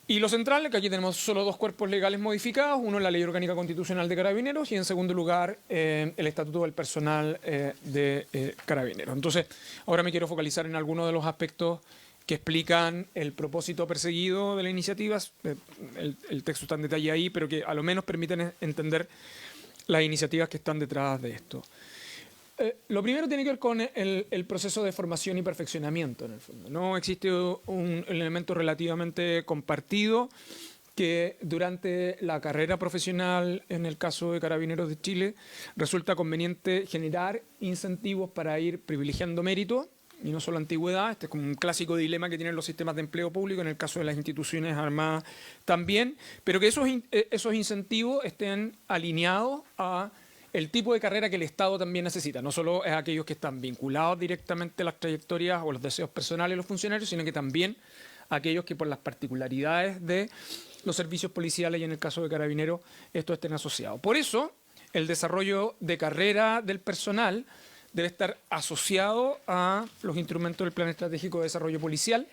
Y lo central es que aquí tenemos solo dos cuerpos legales modificados, uno la Ley Orgánica Constitucional de Carabineros y en segundo lugar el Estatuto del Personal de Carabineros. Entonces, ahora me quiero focalizar en algunos de los aspectos que explican el propósito perseguido de la iniciativa. El texto está en detalle ahí, pero que a lo menos permiten entender las iniciativas que están detrás de esto. Lo primero tiene que ver con el proceso de formación y perfeccionamiento, en el fondo. No existe un elemento relativamente compartido que durante la carrera profesional, en el caso de Carabineros de Chile, resulta conveniente generar incentivos para ir privilegiando mérito, y no solo antigüedad. Este es como un clásico dilema que tienen los sistemas de empleo público, en el caso de las instituciones armadas también, pero que esos incentivos estén alineados a el tipo de carrera que el Estado también necesita. No solo es aquellos que están vinculados directamente a las trayectorias o los deseos personales de los funcionarios, sino que también aquellos que por las particularidades de los servicios policiales y en el caso de Carabineros estos estén asociados. Por eso, el desarrollo de carrera del personal debe estar asociado a los instrumentos del Plan Estratégico de Desarrollo Policial,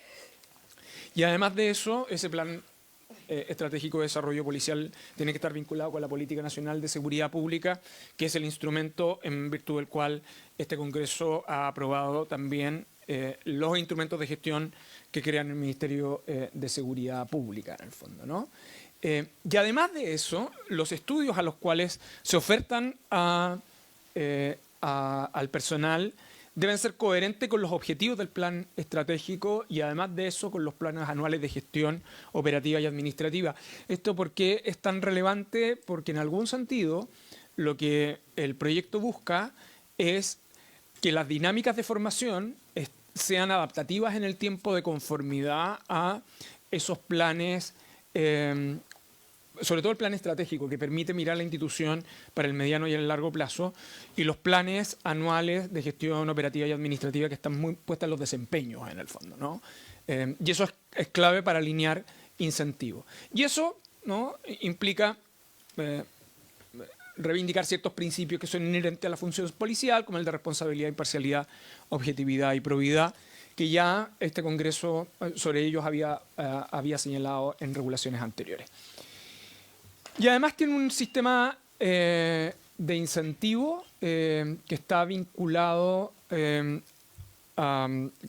y además de eso, ese Plan Estratégico de Desarrollo Policial tiene que estar vinculado con la Política Nacional de Seguridad Pública, que es el instrumento en virtud del cual este Congreso ha aprobado también los instrumentos de gestión que crean el Ministerio de Seguridad Pública, en el fondo, ¿no? Y además de eso, los estudios a los cuales se ofertan al personal deben ser coherentes con los objetivos del plan estratégico y además de eso con los planes anuales de gestión operativa y administrativa. ¿Esto por qué es tan relevante? Porque en algún sentido lo que el proyecto busca es que las dinámicas de formación sean adaptativas en el tiempo de conformidad a esos planes, sobre todo el plan estratégico, que permite mirar la institución para el mediano y el largo plazo, y los planes anuales de gestión operativa y administrativa que están muy puestas en los desempeños, en el fondo, ¿no? Y eso es clave para alinear incentivos. Y eso, ¿no?, implica reivindicar ciertos principios que son inherentes a la función policial, como el de responsabilidad, imparcialidad, objetividad y probidad, que ya este Congreso sobre ellos había señalado en regulaciones anteriores. Y además tiene un sistema de incentivo que está vinculado, que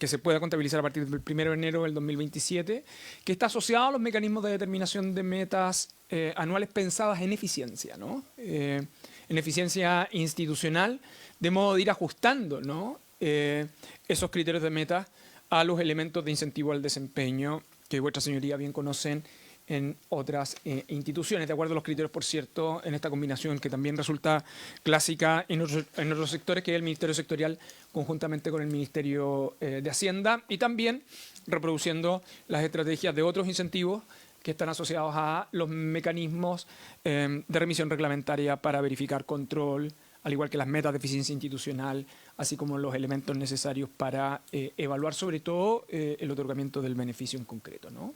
se pueda contabilizar a partir del 1 de enero del 2027, que está asociado a los mecanismos de determinación de metas anuales pensadas en eficiencia, ¿no? En eficiencia institucional, de modo de ir ajustando, ¿no?, esos criterios de metas a los elementos de incentivo al desempeño que vuestra señoría bien conocen en otras instituciones, de acuerdo a los criterios, por cierto, en esta combinación que también resulta clásica en otros sectores, que es el Ministerio Sectorial conjuntamente con el Ministerio de Hacienda, y también reproduciendo las estrategias de otros incentivos que están asociados a los mecanismos de remisión reglamentaria para verificar control, al igual que las metas de eficiencia institucional, así como los elementos necesarios para evaluar sobre todo el otorgamiento del beneficio en concreto, ¿no?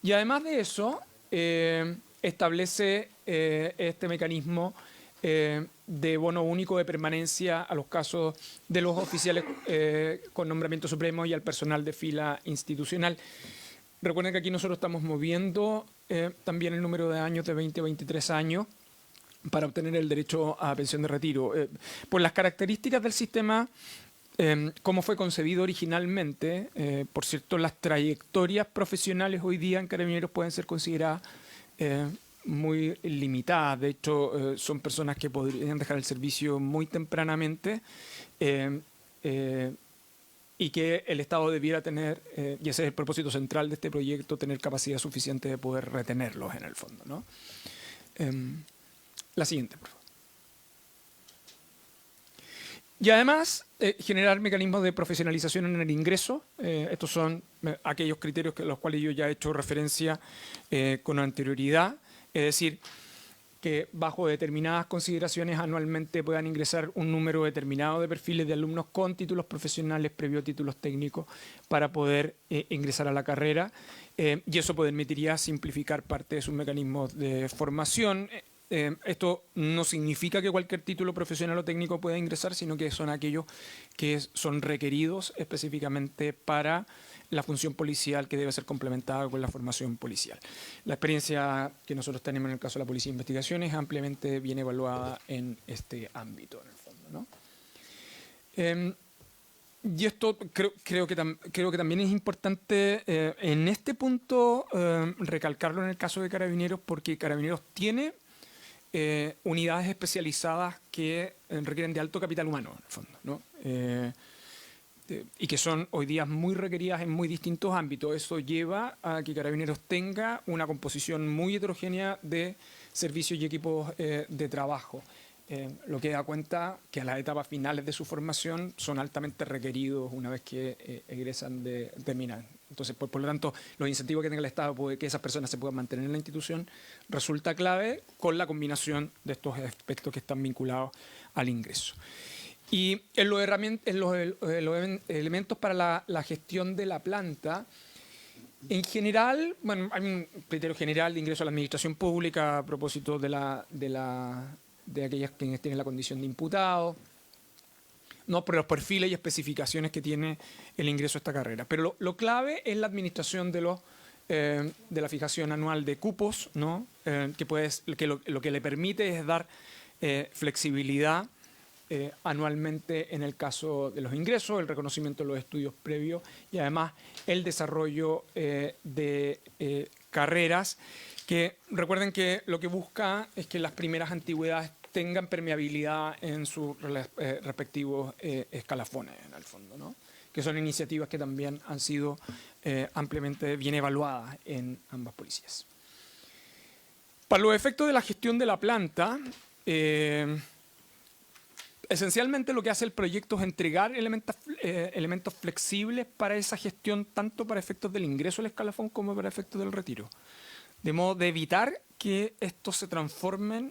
Y además de eso, establece este mecanismo de bono único de permanencia a los casos de los oficiales con nombramiento supremo y al personal de fila institucional. Recuerden que aquí nosotros estamos moviendo también el número de años de 20 a 23 años para obtener el derecho a pensión de retiro. Por las características del sistema, cómo fue concebido originalmente, por cierto, las trayectorias profesionales hoy día en Carabineros pueden ser consideradas muy limitadas. De hecho, son personas que podrían dejar el servicio muy tempranamente y que el Estado debiera tener, y ese es el propósito central de este proyecto, tener capacidad suficiente de poder retenerlos en el fondo, ¿no? La siguiente, por favor. Y además, generar mecanismos de profesionalización en el ingreso. Estos son aquellos criterios a los cuales yo ya he hecho referencia con anterioridad. Es decir, que bajo determinadas consideraciones anualmente puedan ingresar un número determinado de perfiles de alumnos con títulos profesionales previo a títulos técnicos para poder ingresar a la carrera. Y eso permitiría simplificar parte de sus mecanismos de formación. Esto no significa que cualquier título profesional o técnico pueda ingresar, sino que son aquellos que son requeridos específicamente para la función policial, que debe ser complementada con la formación policial. La experiencia que nosotros tenemos en el caso de la Policía de Investigación es ampliamente bien evaluada en este ámbito, en el fondo, ¿no? Y esto creo que también es importante en este punto recalcarlo en el caso de Carabineros, porque Carabineros tiene unidades especializadas que requieren de alto capital humano, en el fondo, ¿no? Y que son hoy día muy requeridas en muy distintos ámbitos. Eso lleva a que Carabineros tenga una composición muy heterogénea de servicios y equipos de trabajo. lo que da cuenta que a las etapas finales de su formación son altamente requeridos una vez que egresan terminan. Entonces, por lo tanto, los incentivos que tenga el Estado para que esas personas se puedan mantener en la institución resulta clave con la combinación de estos aspectos que están vinculados al ingreso. Y en los elementos para la gestión de la planta, en general, bueno, hay un criterio general de ingreso a la administración pública a propósito de aquellas quienes tienen la condición de imputado, no por los perfiles y especificaciones que tiene el ingreso a esta carrera. Pero lo clave es la administración de la fijación anual de cupos, ¿no? Lo que le permite es dar flexibilidad anualmente en el caso de los ingresos, el reconocimiento de los estudios previos y además el desarrollo de carreras que recuerden que lo que busca es que las primeras antigüedades tengan permeabilidad en sus respectivos escalafones, en el fondo, ¿no? Que son iniciativas que también han sido ampliamente bien evaluadas en ambas policías. Para los efectos de la gestión de la planta, esencialmente lo que hace el proyecto es entregar elementos flexibles para esa gestión, tanto para efectos del ingreso al escalafón como para efectos del retiro. De modo de evitar que estos se transformen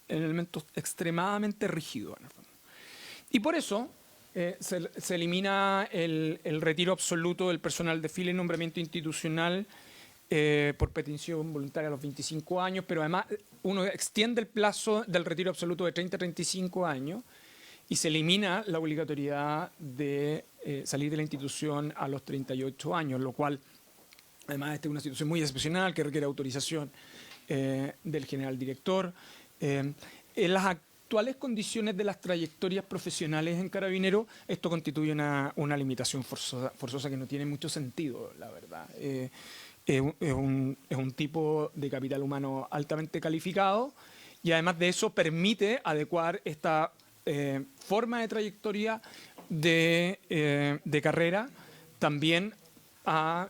en elementos extremadamente rígidos. Y por eso se elimina el retiro absoluto del personal de fila y nombramiento institucional por petición voluntaria a los 25 años, pero además uno extiende el plazo del retiro absoluto de 30 a 35 años y se elimina la obligatoriedad de salir de la institución a los 38 años, lo cual además esta es una situación muy excepcional que requiere autorización del general director. En las actuales condiciones de las trayectorias profesionales en Carabineros, esto constituye una limitación forzosa que no tiene mucho sentido, la verdad. Es un tipo de capital humano altamente calificado y además de eso permite adecuar esta forma de trayectoria de carrera también a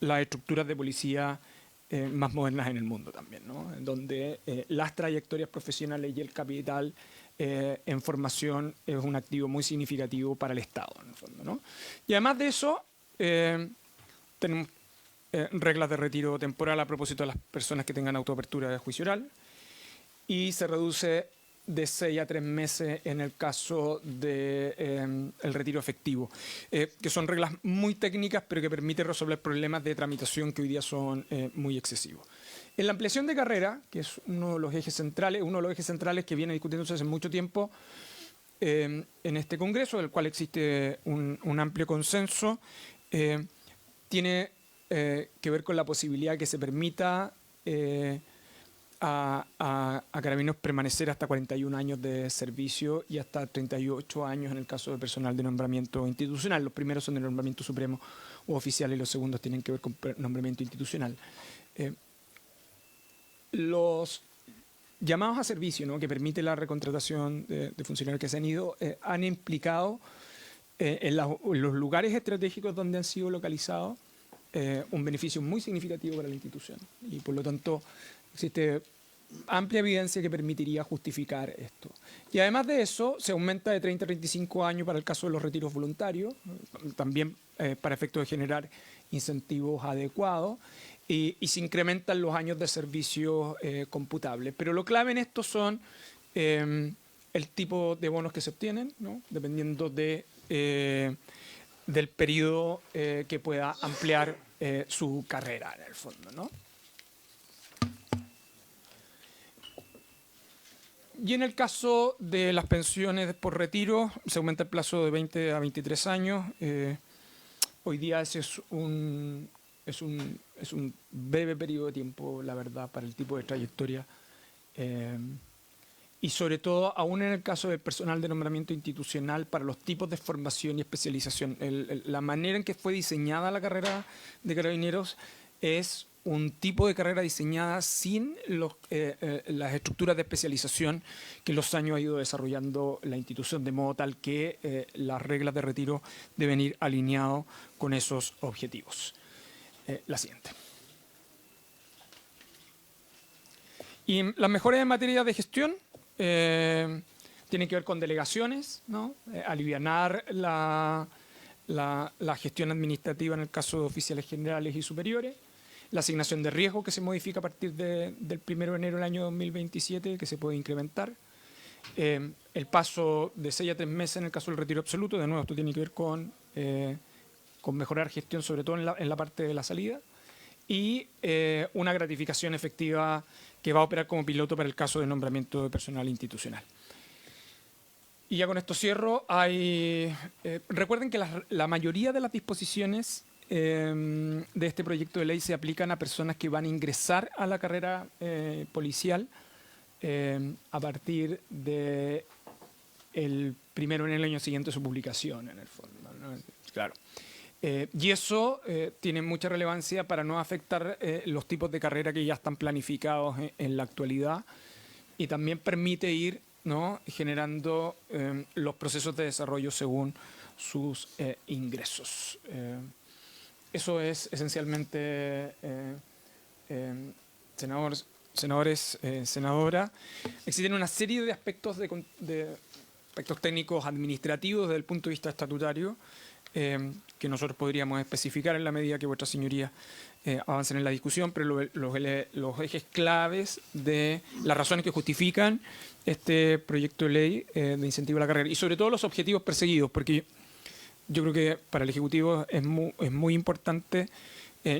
las estructuras de policía más modernas en el mundo también, ¿no? Donde las trayectorias profesionales y el capital en formación es un activo muy significativo para el Estado, en el fondo, ¿no? Y además de eso, tenemos reglas de retiro temporal a propósito de las personas que tengan autoapertura de juicio oral y se reduce de 6 a 3 meses en el caso del retiro efectivo, que son reglas muy técnicas pero que permiten resolver problemas de tramitación que hoy día son muy excesivos. En la ampliación de carrera, que es uno de los ejes centrales que viene discutiéndose hace mucho tiempo en este Congreso, del cual existe un amplio consenso, tiene que ver con la posibilidad que se permita a Carabineros permanecer hasta 41 años de servicio y hasta 38 años en el caso del personal de nombramiento institucional. Los primeros son de nombramiento supremo o oficial y los segundos tienen que ver con nombramiento institucional. Los llamados a servicio, ¿no?, que permite la recontratación de funcionarios que se han ido, han implicado en los lugares estratégicos donde han sido localizados un beneficio muy significativo para la institución y por lo tanto existe amplia evidencia que permitiría justificar esto. Y además de eso, se aumenta de 30 a 35 años para el caso de los retiros voluntarios, también para efecto de generar incentivos adecuados, y se incrementan los años de servicio computables. Pero lo clave en esto son el tipo de bonos que se obtienen, ¿no?, dependiendo del periodo que pueda ampliar su carrera, en el fondo, ¿no? Y en el caso de las pensiones por retiro, se aumenta el plazo de 20 a 23 años. Hoy día ese es un breve periodo de tiempo, la verdad, para el tipo de trayectoria. Y sobre todo, aún en el caso del personal de nombramiento institucional, para los tipos de formación y especialización. La manera en que fue diseñada la carrera de Carabineros es un tipo de carrera diseñada sin las estructuras de especialización que en los años ha ido desarrollando la institución, de modo tal que las reglas de retiro deben ir alineados con esos objetivos. La siguiente. Y las mejoras en materia de gestión tienen que ver con delegaciones, ¿no? Alivianar la gestión administrativa en el caso de oficiales generales y superiores, la asignación de riesgo que se modifica a partir del 1 de enero del año 2027, que se puede incrementar, el paso de 6 a 3 meses en el caso del retiro absoluto. De nuevo, esto tiene que ver con mejorar gestión, sobre todo en la parte de la salida, y una gratificación efectiva que va a operar como piloto para el caso de nombramiento de personal institucional. Y ya con esto cierro. Recuerden que la mayoría de las disposiciones de este proyecto de ley se aplican a personas que van a ingresar a la carrera policial a partir del 1 de enero del año siguiente a su publicación, en el fondo, ¿no? Claro. Y eso tiene mucha relevancia para no afectar los tipos de carrera que ya están planificados en la actualidad, y también permite ir, ¿no?, generando los procesos de desarrollo según sus ingresos. Eso es esencialmente, senadores, senadora. Existen una serie de aspectos, aspectos técnicos administrativos desde el punto de vista estatutario, que nosotros podríamos especificar en la medida que vuestras señorías avancen en la discusión, pero los ejes claves de las razones que justifican este proyecto de ley de incentivo a la carrera, y sobre todo los objetivos perseguidos, porque yo creo que para el Ejecutivo es muy importante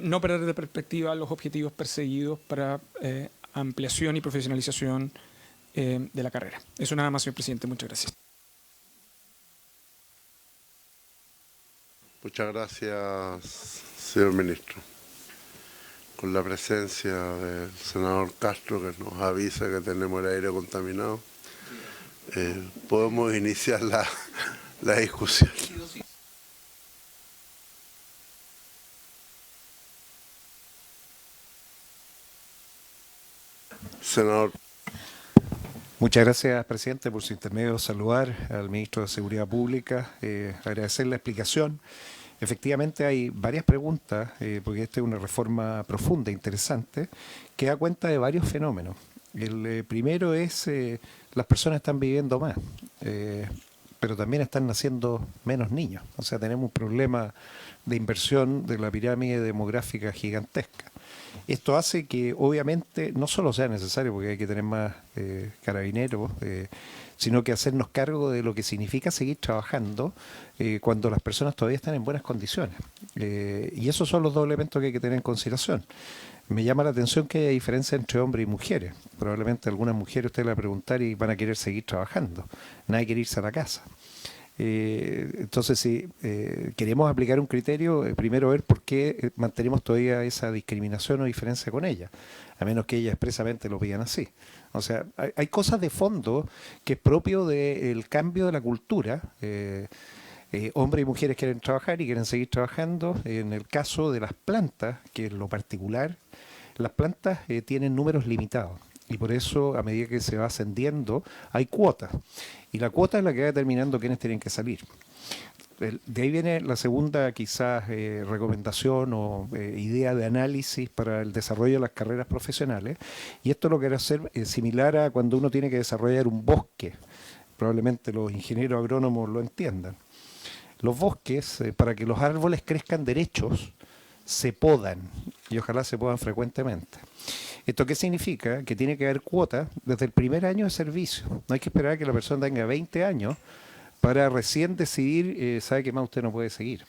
no perder de perspectiva los objetivos perseguidos para ampliación y profesionalización de la carrera. Eso nada más, señor presidente. Muchas gracias. Muchas gracias, señor ministro. Con la presencia del senador Castro, que nos avisa que tenemos el aire contaminado, podemos iniciar la discusión. Senador. Muchas gracias, presidente. Por su intermedio, saludar al ministro de Seguridad Pública, agradecer la explicación. Efectivamente hay varias preguntas, porque esta es una reforma profunda, interesante, que da cuenta de varios fenómenos. El primero es las personas están viviendo más, pero también están naciendo menos niños. O sea, tenemos un problema de inversión de la pirámide demográfica gigantesca. Esto hace que obviamente no solo sea necesario, porque hay que tener más carabineros, sino que hacernos cargo de lo que significa seguir trabajando cuando las personas todavía están en buenas condiciones. Y esos son los dos elementos que hay que tener en consideración. Me llama la atención que hay diferencia entre hombres y mujeres. Probablemente algunas mujeres usted le va a preguntar y van a querer seguir trabajando. Nadie quiere irse a la casa. Entonces, si queremos aplicar un criterio, primero ver por qué mantenemos todavía esa discriminación o diferencia con ella, a menos que ella expresamente lo pidan así. O sea, hay cosas de fondo que es propio del cambio de la cultura. Hombres y mujeres quieren trabajar y quieren seguir trabajando. En el caso de las plantas, que es lo particular, las plantas tienen números limitados. Y por eso, a medida que se va ascendiendo, hay cuotas. Y la cuota es la que va determinando quiénes tienen que salir. De ahí viene la segunda, quizás, recomendación o idea de análisis para el desarrollo de las carreras profesionales. Y esto lo quiero hacer similar a cuando uno tiene que desarrollar un bosque. Probablemente los ingenieros agrónomos lo entiendan. Los bosques, para que los árboles crezcan derechos, se podan. Y ojalá se podan frecuentemente. ¿Esto qué significa? Que tiene que haber cuotas desde el primer año de servicio. No hay que esperar a que la persona tenga 20 años para recién decidir, sabe que más usted no puede seguir.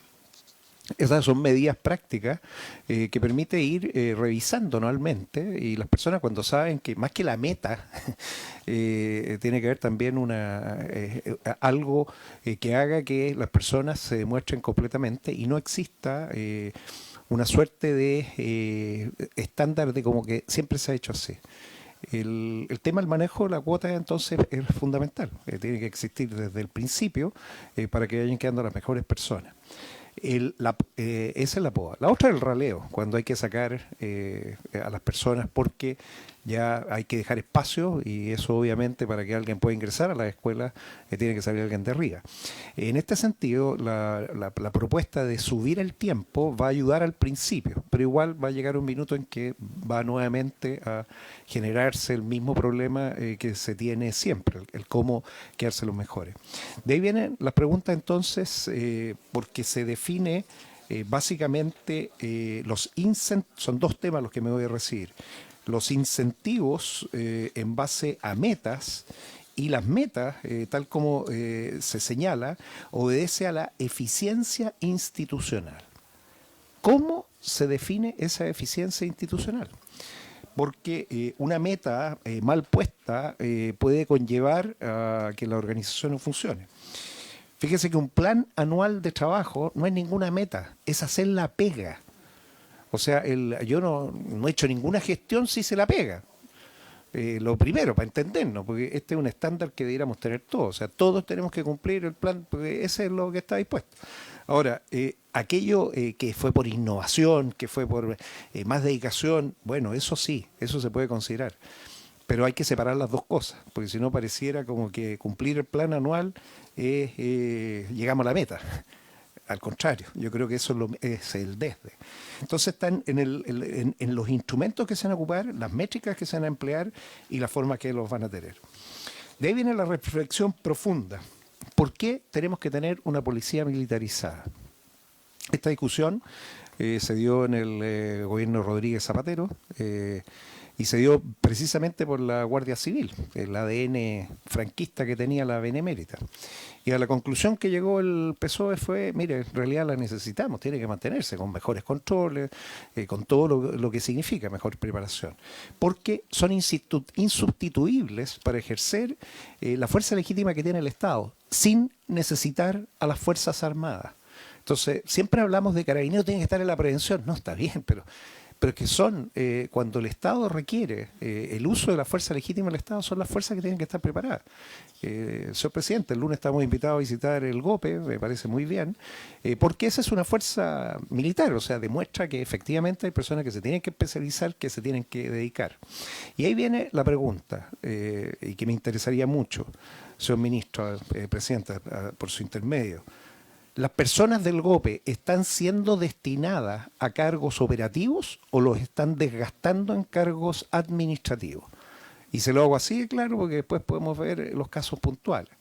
Esas son medidas prácticas que permite ir revisando anualmente, y las personas cuando saben que más que la meta tiene que haber también algo que haga que las personas se demuestren completamente y no exista una suerte de estándar de como que siempre se ha hecho así. El tema del manejo de la cuota entonces es fundamental. Tiene que existir desde el principio para que vayan quedando las mejores personas. Esa es la poda. La otra es el raleo, cuando hay que sacar a las personas porque Ya hay que dejar espacio y eso obviamente para que alguien pueda ingresar a la escuela tiene que salir alguien de arriba. En este sentido, la propuesta de subir el tiempo va a ayudar al principio, pero igual va a llegar un minuto en que va nuevamente a generarse el mismo problema que se tiene siempre, el cómo quedarse los mejores. De ahí vienen las preguntas entonces, porque se define básicamente son dos temas los que me voy a recibir. Los incentivos en base a metas, y las metas, tal como se señala, obedece a la eficiencia institucional. ¿Cómo se define esa eficiencia institucional? Porque una meta mal puesta puede conllevar a que la organización no funcione. Fíjese que un plan anual de trabajo no es ninguna meta, es hacer la pega. O sea, yo no he hecho ninguna gestión si se la pega. Lo primero, para entendernos, porque este es un estándar que deberíamos tener todos. O sea, todos tenemos que cumplir el plan, porque ese es lo que está dispuesto. Ahora, aquello que fue por innovación, que fue por más dedicación, bueno, eso sí, eso se puede considerar. Pero hay que separar las dos cosas, porque si no pareciera como que cumplir el plan anual llegamos a la meta. Al contrario, yo creo que eso es el desde. Entonces están en los instrumentos que se van a ocupar, las métricas que se van a emplear y la forma que los van a tener. De ahí viene la reflexión profunda. ¿Por qué tenemos que tener una policía militarizada? Esta discusión se dio en el gobierno Rodríguez Zapatero y se dio precisamente por la Guardia Civil, el ADN franquista que tenía la Benemérita. Y a la conclusión que llegó el PSOE fue, mire, en realidad la necesitamos, tiene que mantenerse con mejores controles, con todo lo que significa mejor preparación, porque son insubstituibles para ejercer la fuerza legítima que tiene el Estado, sin necesitar a las Fuerzas Armadas. Entonces, siempre hablamos de carabineros, tienen que estar en la prevención. No, está bien, pero que son, cuando el Estado requiere el uso de la fuerza legítima del Estado, son las fuerzas que tienen que estar preparadas. Señor presidente, el lunes estamos invitados a visitar el GOPE, me parece muy bien, porque esa es una fuerza militar, o sea, demuestra que efectivamente hay personas que se tienen que especializar, que se tienen que dedicar. Y ahí viene la pregunta, y que me interesaría mucho, señor ministro, presidenta, por su intermedio. ¿Las personas del GOPE están siendo destinadas a cargos operativos o los están desgastando en cargos administrativos? Y se lo hago así de claro porque después podemos ver los casos puntuales.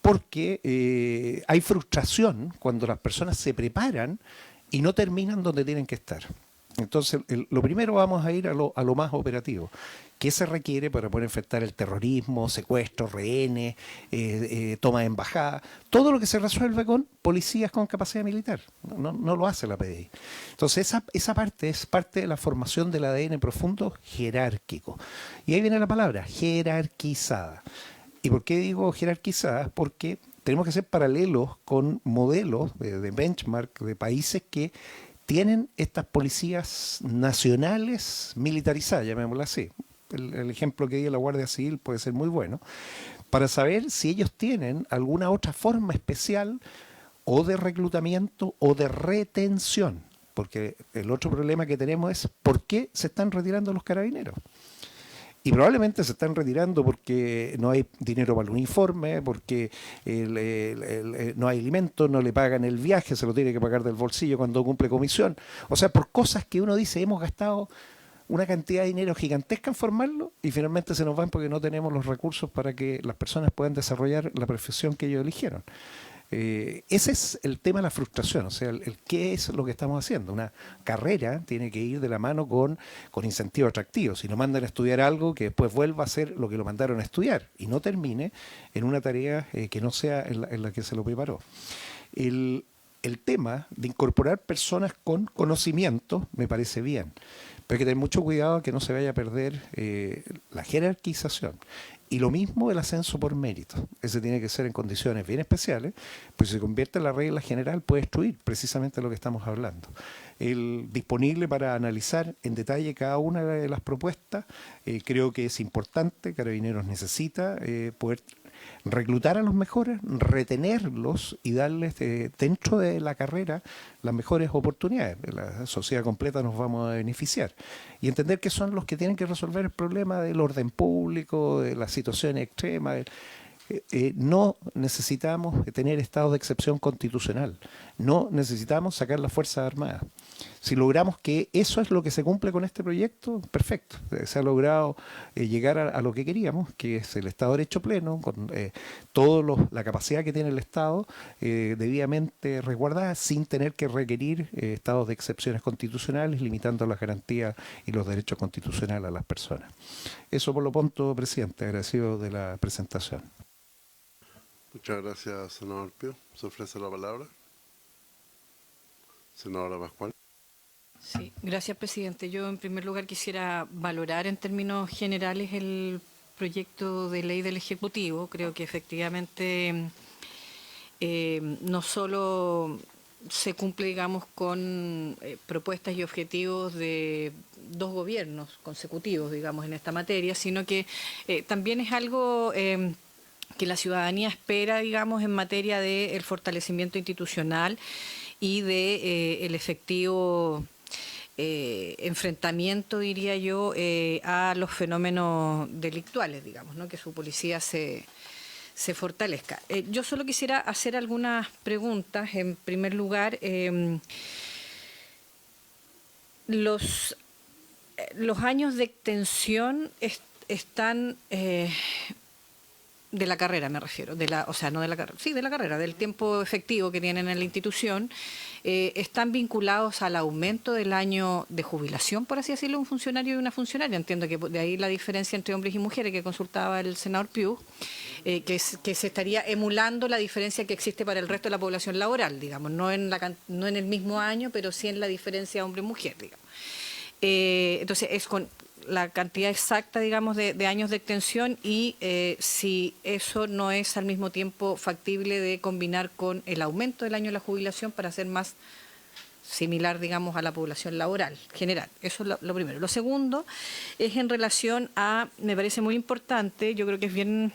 Porque hay frustración cuando las personas se preparan y no terminan donde tienen que estar. Entonces, lo primero vamos a ir a lo más operativo. ¿Qué se requiere para poder enfrentar el terrorismo, secuestros, rehenes, toma de embajada? Todo lo que se resuelve con policías con capacidad militar. No lo hace la PDI. Entonces, esa parte es parte de la formación del ADN profundo jerárquico. Y ahí viene la palabra, jerarquizada. ¿Y por qué digo jerarquizada? Porque tenemos que ser paralelos con modelos de benchmark de países que tienen estas policías nacionales militarizadas, llamémoslas así. El ejemplo que di de la Guardia Civil puede ser muy bueno, para saber si ellos tienen alguna otra forma especial o de reclutamiento o de retención. Porque el otro problema que tenemos es ¿por qué se están retirando los carabineros? Y probablemente se están retirando porque no hay dinero para el uniforme, porque no hay alimentos, no le pagan el viaje, se lo tiene que pagar del bolsillo cuando cumple comisión. O sea, por cosas que uno dice, hemos gastado una cantidad de dinero gigantesca en formarlo y finalmente se nos van porque no tenemos los recursos para que las personas puedan desarrollar la profesión que ellos eligieron. Ese es el tema de la frustración, o sea, el qué es lo que estamos haciendo. Una carrera tiene que ir de la mano con incentivos atractivos. Si no mandan a estudiar algo, que después vuelva a hacer lo que lo mandaron a estudiar y no termine en una tarea que no sea en la que se lo preparó. El tema de incorporar personas con conocimiento me parece bien, pero hay que tener mucho cuidado que no se vaya a perder la jerarquización. Y lo mismo el ascenso por mérito. Ese tiene que ser en condiciones bien especiales, pues si se convierte en la regla general puede destruir precisamente lo que estamos hablando. Disponible para analizar en detalle cada una de las propuestas, creo que es importante, Carabineros necesita poder reclutar a los mejores, retenerlos y darles dentro de la carrera las mejores oportunidades. La sociedad completa nos vamos a beneficiar. Y entender que son los que tienen que resolver el problema del orden público, de las situaciones extremas. No necesitamos tener estado de excepción constitucional, no necesitamos sacar las Fuerzas Armadas. Si logramos que eso es lo que se cumple con este proyecto, perfecto. Se ha logrado llegar a lo que queríamos, que es el Estado de Derecho pleno, con toda la capacidad que tiene el Estado debidamente resguardada, sin tener que requerir estados de excepciones constitucionales, limitando las garantías y los derechos constitucionales a las personas. Eso por lo pronto, presidente, agradecido de la presentación. Muchas gracias, senador Pío. ¿Se ofrece la palabra? Senadora Pascual. Sí, gracias, presidente. Yo, en primer lugar, quisiera valorar en términos generales el proyecto de ley del Ejecutivo. Creo que efectivamente no solo se cumple, digamos, con propuestas y objetivos de dos gobiernos consecutivos, digamos, en esta materia, sino que también es algo que la ciudadanía espera, digamos, en materia del fortalecimiento institucional y de el efectivo enfrentamiento, diría yo, a los fenómenos delictuales, digamos, ¿no? Que su policía se fortalezca. Yo solo quisiera hacer algunas preguntas. En primer lugar, los años de extensión están de la carrera, me refiero, o sea, no de la carrera, sí, de la carrera, del tiempo efectivo que tienen en la institución, están vinculados al aumento del año de jubilación, por así decirlo, un funcionario y una funcionaria. Entiendo que de ahí la diferencia entre hombres y mujeres que consultaba el senador Pius, que se estaría emulando la diferencia que existe para el resto de la población laboral, digamos, no en el mismo año, pero sí en la diferencia hombre-mujer, digamos. Entonces, es con la cantidad exacta, digamos, de años de extensión y si eso no es al mismo tiempo factible de combinar con el aumento del año de la jubilación para hacer más similar, digamos, a la población laboral general. Eso es lo primero. Lo segundo es en relación a, me parece muy importante, yo creo que es bien...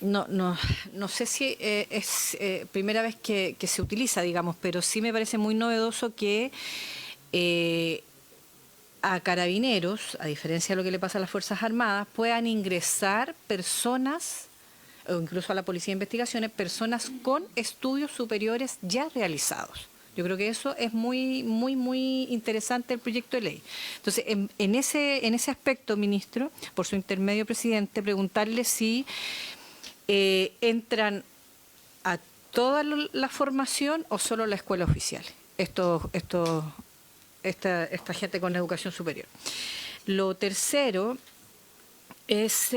No sé si es primera vez que se utiliza, digamos, pero sí me parece muy novedoso que a carabineros, a diferencia de lo que le pasa a las Fuerzas Armadas, puedan ingresar personas, o incluso a la Policía de Investigaciones, personas con estudios superiores ya realizados. Yo creo que eso es muy, muy, muy interesante el proyecto de ley. Entonces, en ese aspecto, ministro, por su intermedio, presidente, preguntarle si entran a toda la formación o solo la escuela oficial. Esta gente con educación superior. Lo tercero es,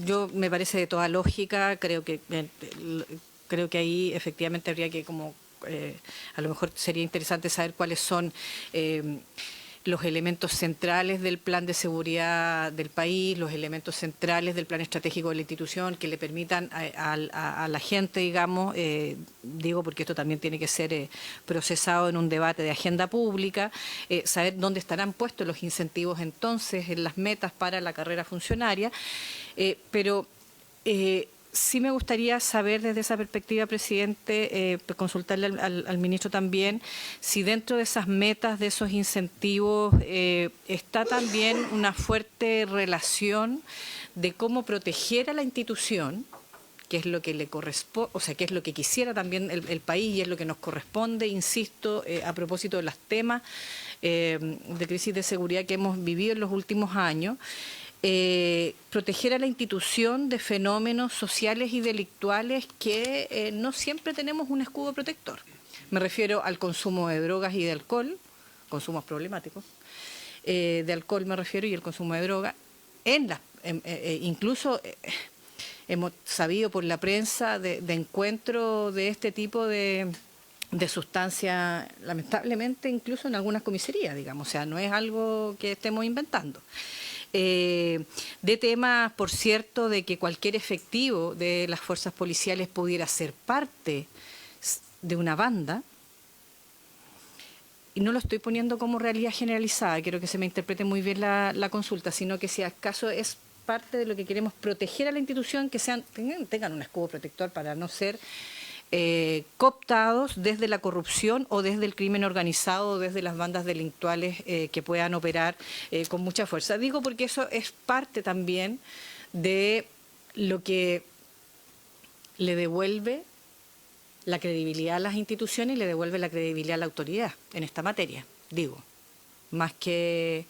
yo me parece de toda lógica, creo que ahí efectivamente habría que a lo mejor sería interesante saber cuáles son los elementos centrales del plan de seguridad del país, los elementos centrales del plan estratégico de la institución que le permitan a la gente, digamos, digo porque esto también tiene que ser procesado en un debate de agenda pública, saber dónde estarán puestos los incentivos entonces en las metas para la carrera funcionaria, pero sí me gustaría saber desde esa perspectiva, presidente, consultarle al ministro también, si dentro de esas metas, de esos incentivos, está también una fuerte relación de cómo proteger a la institución, que es lo que le corresponde, o sea, que es lo que quisiera también el país y es lo que nos corresponde, insisto, a propósito de los temas de crisis de seguridad que hemos vivido en los últimos años. Proteger a la institución de fenómenos sociales y delictuales que no siempre tenemos un escudo protector. Me refiero al consumo de drogas y de alcohol, consumos problemáticos, de alcohol me refiero y el consumo de droga. Incluso hemos sabido por la prensa de encuentro de este tipo de sustancia, lamentablemente, incluso en algunas comisarías, digamos, o sea, no es algo que estemos inventando. De temas, por cierto, de que cualquier efectivo de las fuerzas policiales pudiera ser parte de una banda, y no lo estoy poniendo como realidad generalizada, quiero que se me interprete muy bien la consulta, sino que si acaso es parte de lo que queremos proteger a la institución, que tengan un escudo protector para no ser cooptados desde la corrupción o desde el crimen organizado o desde las bandas delictuales que puedan operar con mucha fuerza. Digo porque eso es parte también de lo que le devuelve la credibilidad a las instituciones y le devuelve la credibilidad a la autoridad en esta materia, digo. Más que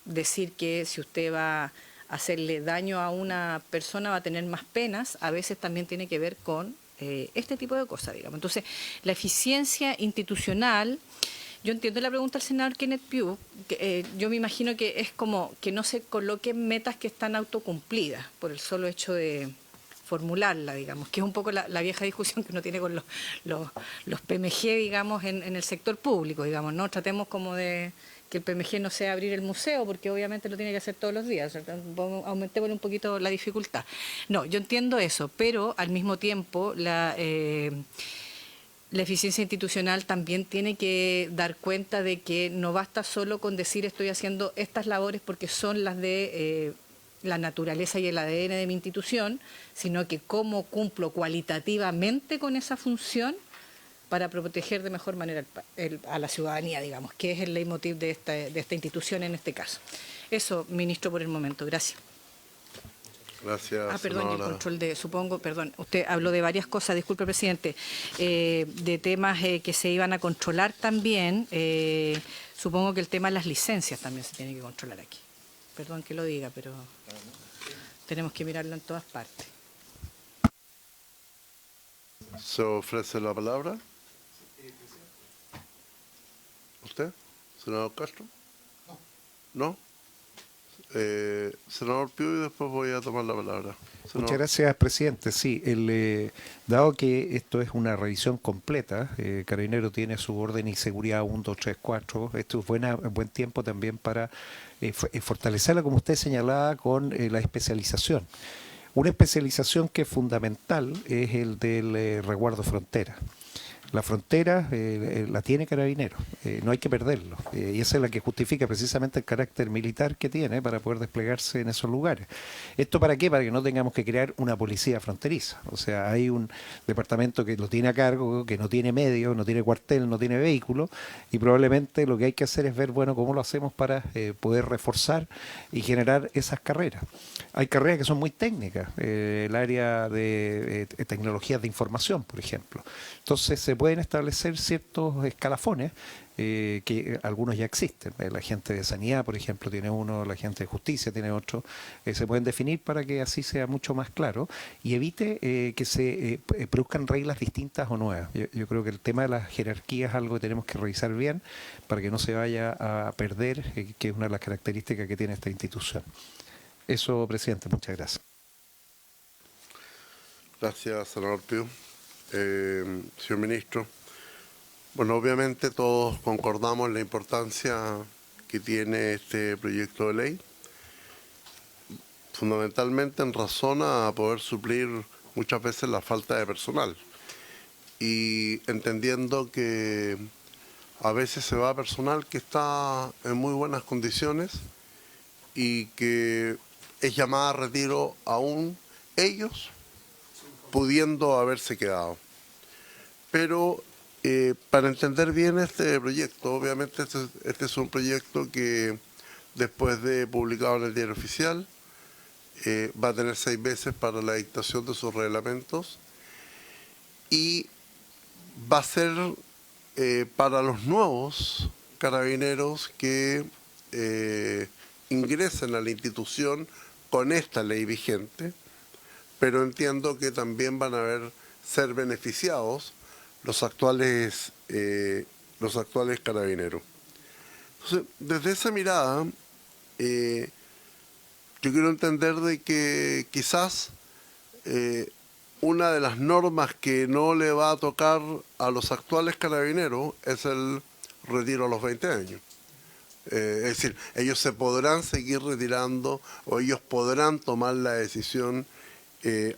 decir que si usted va a hacerle daño a una persona va a tener más penas, a veces también tiene que ver con este tipo de cosas, digamos. Entonces, la eficiencia institucional, yo entiendo la pregunta del senador Kenneth Pugh, yo me imagino que es como que no se coloquen metas que están autocumplidas por el solo hecho de formularla, digamos, que es un poco la vieja discusión que uno tiene con los PMG, digamos, en el sector público, digamos, ¿no? Tratemos como de que el PMG no sea abrir el museo, porque obviamente lo tiene que hacer todos los días, aumentémosle un poquito la dificultad. No, yo entiendo eso, pero al mismo tiempo la eficiencia institucional también tiene que dar cuenta de que no basta solo con decir estoy haciendo estas labores porque son las de la naturaleza y el ADN de mi institución, sino que cómo cumplo cualitativamente con esa función para proteger de mejor manera a la ciudadanía, digamos, que es el leitmotiv de esta institución en este caso. Eso, ministro, por el momento. Gracias. Gracias, perdón, senadora. el control de, usted habló de varias cosas, disculpe, presidente, de temas que se iban a controlar también. Supongo que el tema de las licencias también se tiene que controlar aquí. Perdón que lo diga, pero tenemos que mirarlo en todas partes. ¿Se ofrece la palabra? ¿Usted? ¿Senador Castro? ¿No? Senador Pugh, y después voy a tomar la palabra. Senador. Muchas gracias, presidente. Sí, dado que esto es una revisión completa, Carabinero tiene su orden y seguridad 1, 2, 3, 4. Esto es buen tiempo también para fortalecerla, como usted señalaba, con la especialización. Una especialización que es fundamental es el del resguardo frontera. La frontera la tiene Carabineros, no hay que perderlo. Y esa es la que justifica precisamente el carácter militar que tiene para poder desplegarse en esos lugares. ¿Esto para qué? Para que no tengamos que crear una policía fronteriza. O sea, hay un departamento que lo tiene a cargo, que no tiene medios, no tiene cuartel, no tiene vehículo, y probablemente lo que hay que hacer es ver, bueno, cómo lo hacemos para poder reforzar y generar esas carreras. Hay carreras que son muy técnicas, el área de tecnologías de información, por ejemplo. Entonces se pueden establecer ciertos escalafones que algunos ya existen. La gente de sanidad, por ejemplo, tiene uno, la gente de justicia tiene otro. Se pueden definir para que así sea mucho más claro y evite que se produzcan reglas distintas o nuevas. Yo creo que el tema de las jerarquías es algo que tenemos que revisar bien para que no se vaya a perder, que es una de las características que tiene esta institución. Eso, presidente, muchas gracias. Gracias, senador Pugh. Señor ministro, bueno, obviamente todos concordamos en la importancia que tiene este proyecto de ley, fundamentalmente en razón a poder suplir muchas veces la falta de personal y entendiendo que a veces se va personal que está en muy buenas condiciones y que es llamada a retiro aún ellos pudiendo haberse quedado. Pero para entender bien este proyecto, obviamente este es un proyecto que después de publicado en el Diario Oficial va a tener 6 meses para la dictación de sus reglamentos y va a ser para los nuevos carabineros que ingresen a la institución con esta ley vigente, pero entiendo que también van a ser beneficiados los actuales carabineros. Entonces, desde esa mirada, yo quiero entender de que quizás una de las normas que no le va a tocar a los actuales carabineros es el retiro a los 20 años. Es decir, ellos se podrán seguir retirando o ellos podrán tomar la decisión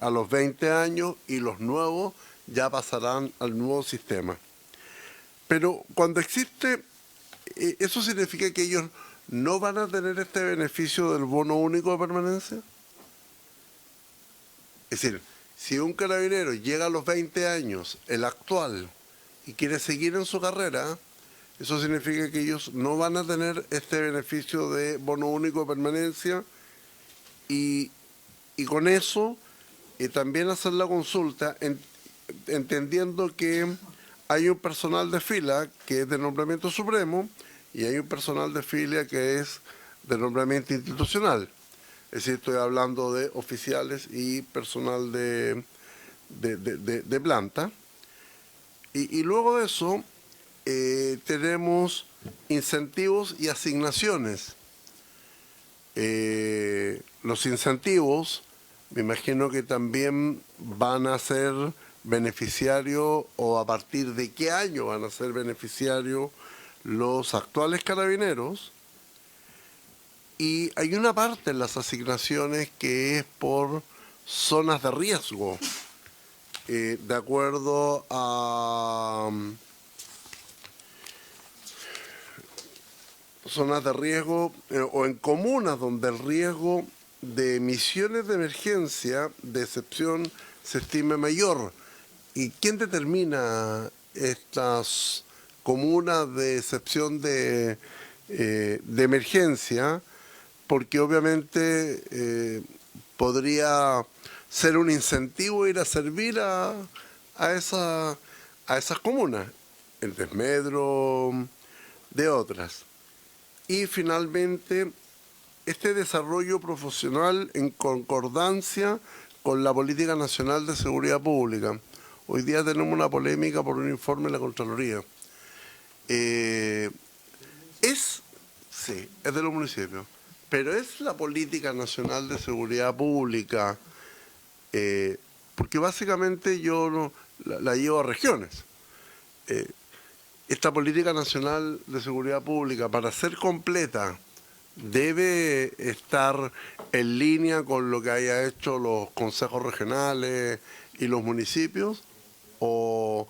a los 20 años y los nuevos ya pasarán al nuevo sistema. Pero cuando existe, ¿eso significa que ellos no van a tener este beneficio del bono único de permanencia? Es decir, si un carabinero llega a los 20 años, el actual, y quiere seguir en su carrera, eso significa que ellos no van a tener este beneficio de bono único de permanencia y con eso también hacer la consulta entendiendo que hay un personal de fila que es de nombramiento supremo y hay un personal de fila que es de nombramiento institucional. Es decir, estoy hablando de oficiales y personal de planta. Y luego de eso tenemos incentivos y asignaciones. Los incentivos, me imagino que también van a ser beneficiarios, o a partir de qué año van a ser beneficiarios los actuales carabineros. Y hay una parte en las asignaciones que es por zonas de riesgo, de acuerdo a zonas de riesgo o en comunas donde el riesgo de emisiones de emergencia de excepción se estime mayor. ¿Y quién determina estas comunas de excepción de emergencia? Porque obviamente podría ser un incentivo ir a servir a esas comunas, el desmedro de otras. Y finalmente, este desarrollo profesional en concordancia con la Política Nacional de Seguridad Pública. Hoy día tenemos una polémica por un informe de la Contraloría. Sí, es de los municipios, pero es la Política Nacional de Seguridad Pública, porque básicamente yo la llevo a regiones. Esta Política Nacional de Seguridad Pública, para ser completa, debe estar en línea con lo que haya hecho los consejos regionales y los municipios, o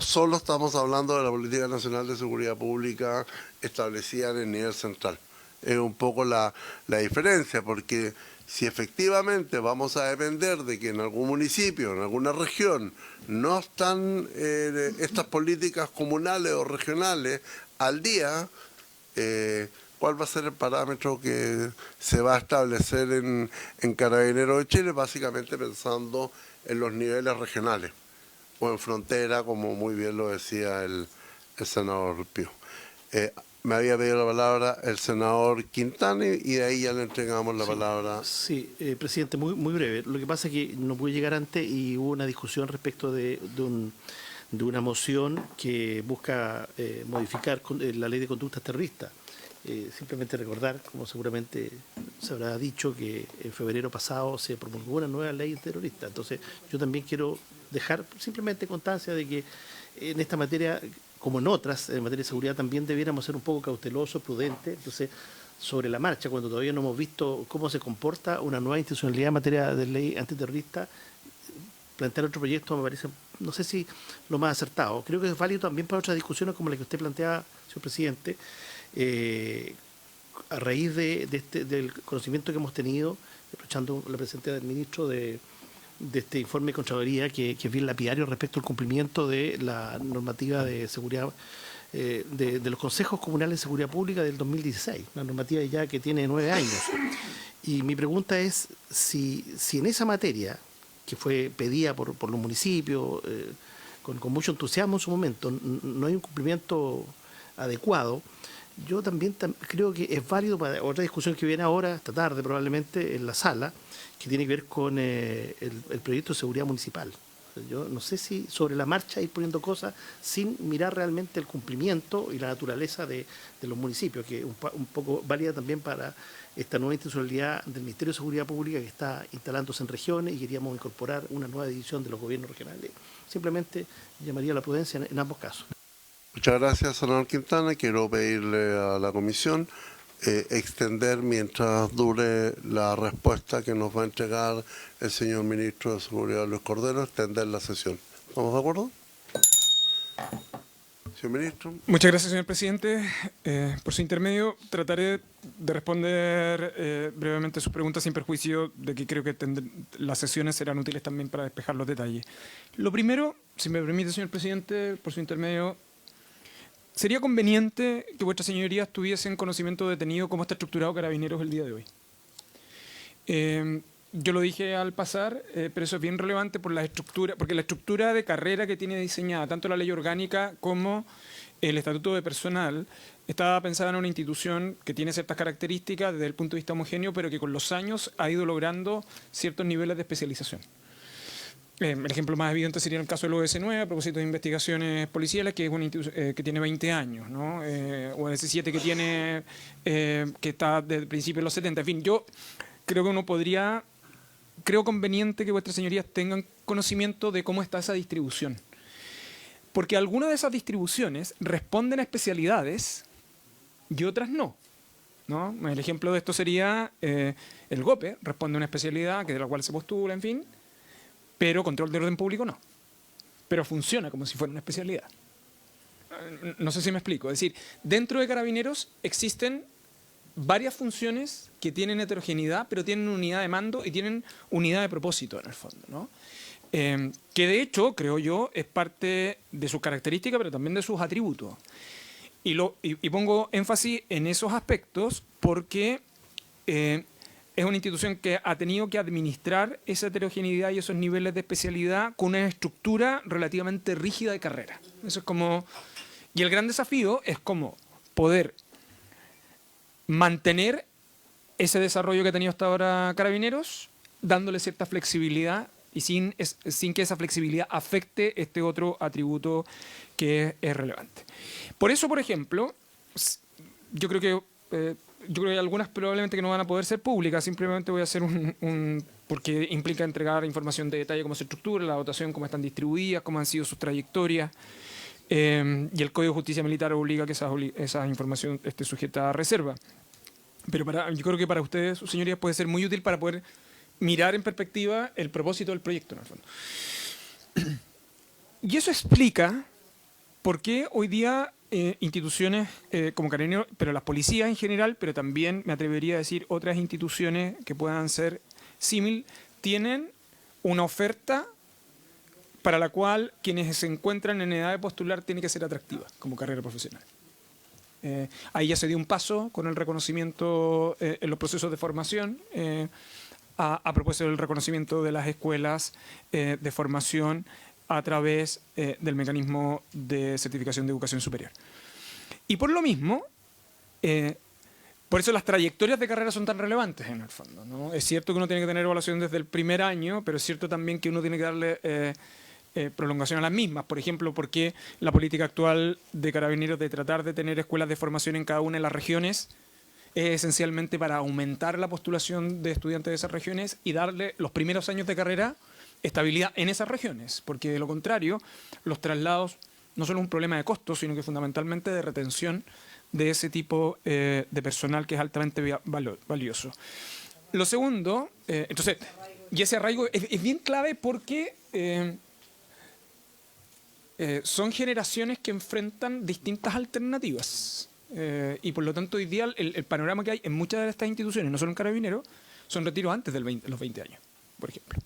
solo estamos hablando de la Política Nacional de Seguridad Pública establecida en el nivel central. Es un poco la diferencia, porque si efectivamente vamos a depender de que en algún municipio, en alguna región, no están estas políticas comunales o regionales al día, ¿cuál va a ser el parámetro que se va a establecer en Carabineros de Chile? Básicamente pensando en los niveles regionales o en frontera, como muy bien lo decía el senador Pío. Me había pedido la palabra el senador Quintana y de ahí ya le entregamos la palabra. Sí, presidente, muy breve. Lo que pasa es que no pude llegar antes y hubo una discusión respecto de una moción que busca modificar la ley de conductas terroristas. Simplemente recordar, como seguramente se habrá dicho, que en febrero pasado se promulgó una nueva ley terrorista. Entonces, yo también quiero dejar simplemente constancia de que en esta materia, como en otras, en materia de seguridad, también debiéramos ser un poco cautelosos, prudentes. Entonces, sobre la marcha, cuando todavía no hemos visto cómo se comporta una nueva institucionalidad en materia de ley antiterrorista, plantear otro proyecto me parece, no sé si lo más acertado. Creo que es válido también para otras discusiones como la que usted planteaba, señor presidente, a raíz del conocimiento que hemos tenido, aprovechando la presencia del ministro de este informe de Contraloría, que es bien lapidario respecto al cumplimiento de la normativa de seguridad de los consejos comunales de seguridad pública del 2016, una normativa ya que tiene 9 años. Y mi pregunta es si en esa materia, que fue pedida por los municipios con mucho entusiasmo en su momento, no hay un cumplimiento adecuado. Yo también creo que es válido para otra discusión que viene ahora, esta tarde probablemente, en la sala, que tiene que ver con el proyecto de seguridad municipal. Yo no sé si sobre la marcha ir poniendo cosas sin mirar realmente el cumplimiento y la naturaleza de los municipios, que es un poco válida también para esta nueva institucionalidad del Ministerio de Seguridad Pública que está instalándose en regiones, y queríamos incorporar una nueva división de los gobiernos regionales. Simplemente llamaría a la prudencia en ambos casos. Muchas gracias, senador Quintana. Quiero pedirle a la comisión extender, mientras dure la respuesta que nos va a entregar el señor ministro de Seguridad, Luis Cordero, extender la sesión. ¿Estamos de acuerdo? señor ministro. Muchas gracias, señor presidente. Por su intermedio, trataré de responder brevemente sus preguntas sin perjuicio de que creo que las sesiones serán útiles también para despejar los detalles. Lo primero, si me permite, señor presidente, por su intermedio, sería conveniente que vuestras señorías tuviesen conocimiento detenido cómo está estructurado Carabineros el día de hoy. Yo lo dije al pasar, pero eso es bien relevante por la estructura, porque la estructura de carrera que tiene diseñada tanto la ley orgánica como el estatuto de personal estaba pensada en una institución que tiene ciertas características desde el punto de vista homogéneo, pero que con los años ha ido logrando ciertos niveles de especialización. El ejemplo más evidente sería el caso del OS9 a propósito de investigaciones policiales, que es una institución que tiene 20 años, ¿no? O el S7 que tiene que está desde el principio de los 70. En fin, yo creo que uno podría... Creo conveniente que vuestras señorías tengan conocimiento de cómo está esa distribución. Porque algunas de esas distribuciones responden a especialidades y otras no. ¿No? El ejemplo de esto sería el GOPE, responde a una especialidad que de la cual se postula, en fin, pero control de orden público no. Pero funciona como si fuera una especialidad. No sé si me explico. Es decir, dentro de Carabineros existen varias funciones que tienen heterogeneidad, pero tienen unidad de mando y tienen unidad de propósito en el fondo, ¿no? Que de hecho, creo yo, es parte de sus características, pero también de sus atributos. Y pongo énfasis en esos aspectos porque es una institución que ha tenido que administrar esa heterogeneidad y esos niveles de especialidad con una estructura relativamente rígida de carrera. Eso es como... Y el gran desafío es cómo poder mantener ese desarrollo que ha tenido hasta ahora Carabineros, dándole cierta flexibilidad y sin que esa flexibilidad afecte este otro atributo que es relevante. Por eso, por ejemplo, yo creo que hay algunas probablemente que no van a poder ser públicas, simplemente voy a hacer porque implica entregar información de detalle, cómo se estructura, la dotación, cómo están distribuidas, cómo han sido sus trayectorias, y el Código de Justicia Militar obliga que esa información esté sujeta a reserva. Pero yo creo que para ustedes, sus señorías, puede ser muy útil para poder mirar en perspectiva el propósito del proyecto, en el fondo. Y eso explica por qué hoy día instituciones como Carabineros, pero las policías en general, pero también me atrevería a decir otras instituciones que puedan ser símil, tienen una oferta para la cual quienes se encuentran en edad de postular tiene que ser atractiva como carrera profesional. Ahí ya se dio un paso con el reconocimiento en los procesos de formación, a propósito del reconocimiento de las escuelas de formación a través del mecanismo de certificación de educación superior. Y por lo mismo, por eso las trayectorias de carrera son tan relevantes en el fondo, ¿no? Es cierto que uno tiene que tener evaluación desde el primer año, pero es cierto también que uno tiene que darle prolongación a las mismas. Por ejemplo, porque la política actual de Carabineros de tratar de tener escuelas de formación en cada una de las regiones es esencialmente para aumentar la postulación de estudiantes de esas regiones y darle los primeros años de carrera estabilidad en esas regiones, porque de lo contrario, los traslados no solo es un problema de costos, sino que fundamentalmente de retención de ese tipo de personal que es altamente valioso. Lo segundo, entonces, y ese arraigo es bien clave porque son generaciones que enfrentan distintas alternativas. Y por lo tanto, hoy día el panorama que hay en muchas de estas instituciones, no solo en Carabineros, son retiros antes de los 20 años, por ejemplo.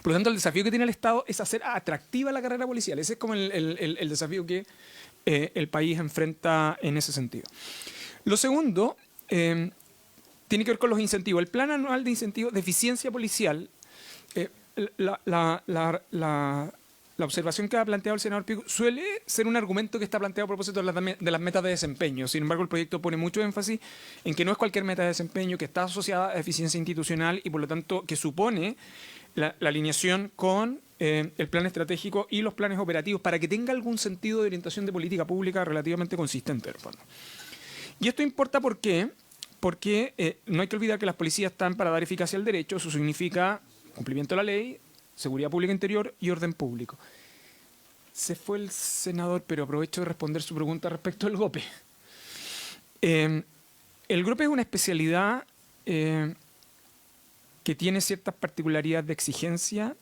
Por lo tanto, el desafío que tiene el Estado es hacer atractiva la carrera policial. Ese es como el desafío que el país enfrenta en ese sentido. Lo segundo tiene que ver con los incentivos. El Plan Anual de Incentivos de Eficiencia Policial, la observación que ha planteado el senador Pico suele ser un argumento que está planteado a propósito de las metas de desempeño. Sin embargo, el proyecto pone mucho énfasis en que no es cualquier meta de desempeño, que está asociada a eficiencia institucional y por lo tanto que supone la alineación con el plan estratégico y los planes operativos para que tenga algún sentido de orientación de política pública relativamente consistente, en el fondo. Y esto importa porque no hay que olvidar que las policías están para dar eficacia al derecho. Eso significa cumplimiento de la ley, seguridad pública interior y orden público. Se fue el senador, pero aprovecho de responder su pregunta respecto al GOPE. El GOPE es una especialidad que tiene ciertas particularidades de exigencia.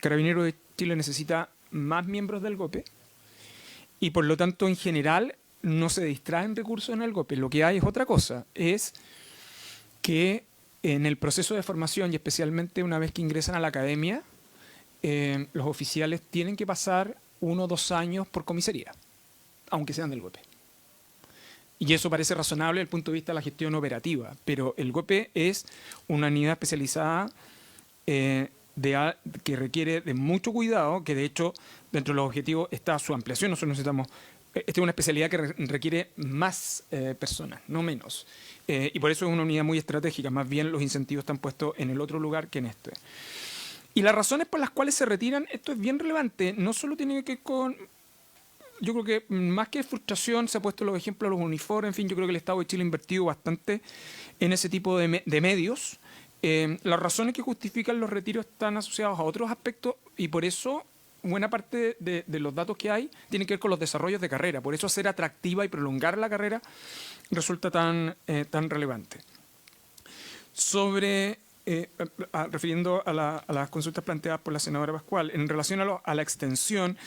Carabineros de Chile necesita más miembros del GOPE y por lo tanto en general no se distraen recursos en el GOPE. Lo que hay es otra cosa, es que en el proceso de formación y especialmente una vez que ingresan a la academia, los oficiales tienen que pasar 1 o 2 años por comisaría, aunque sean del GOPE. Y eso parece razonable desde el punto de vista de la gestión operativa, pero el GOPE es una unidad especializada que requiere de mucho cuidado, que de hecho dentro de los objetivos está su ampliación. Nosotros necesitamos, esta es una especialidad que requiere más personas, no menos. Y por eso es una unidad muy estratégica, más bien los incentivos están puestos en el otro lugar que en este. Y las razones por las cuales se retiran, esto es bien relevante, no solo tiene que ver con... Yo creo que más que frustración, se ha puesto los ejemplos de los uniformes, en fin, yo creo que el Estado de Chile ha invertido bastante en ese tipo de medios. Las razones que justifican los retiros están asociadas a otros aspectos y por eso buena parte de los datos que hay tienen que ver con los desarrollos de carrera. Por eso hacer atractiva y prolongar la carrera resulta tan relevante. Refiriendo a las consultas planteadas por la senadora Pascual, en relación a la extensión,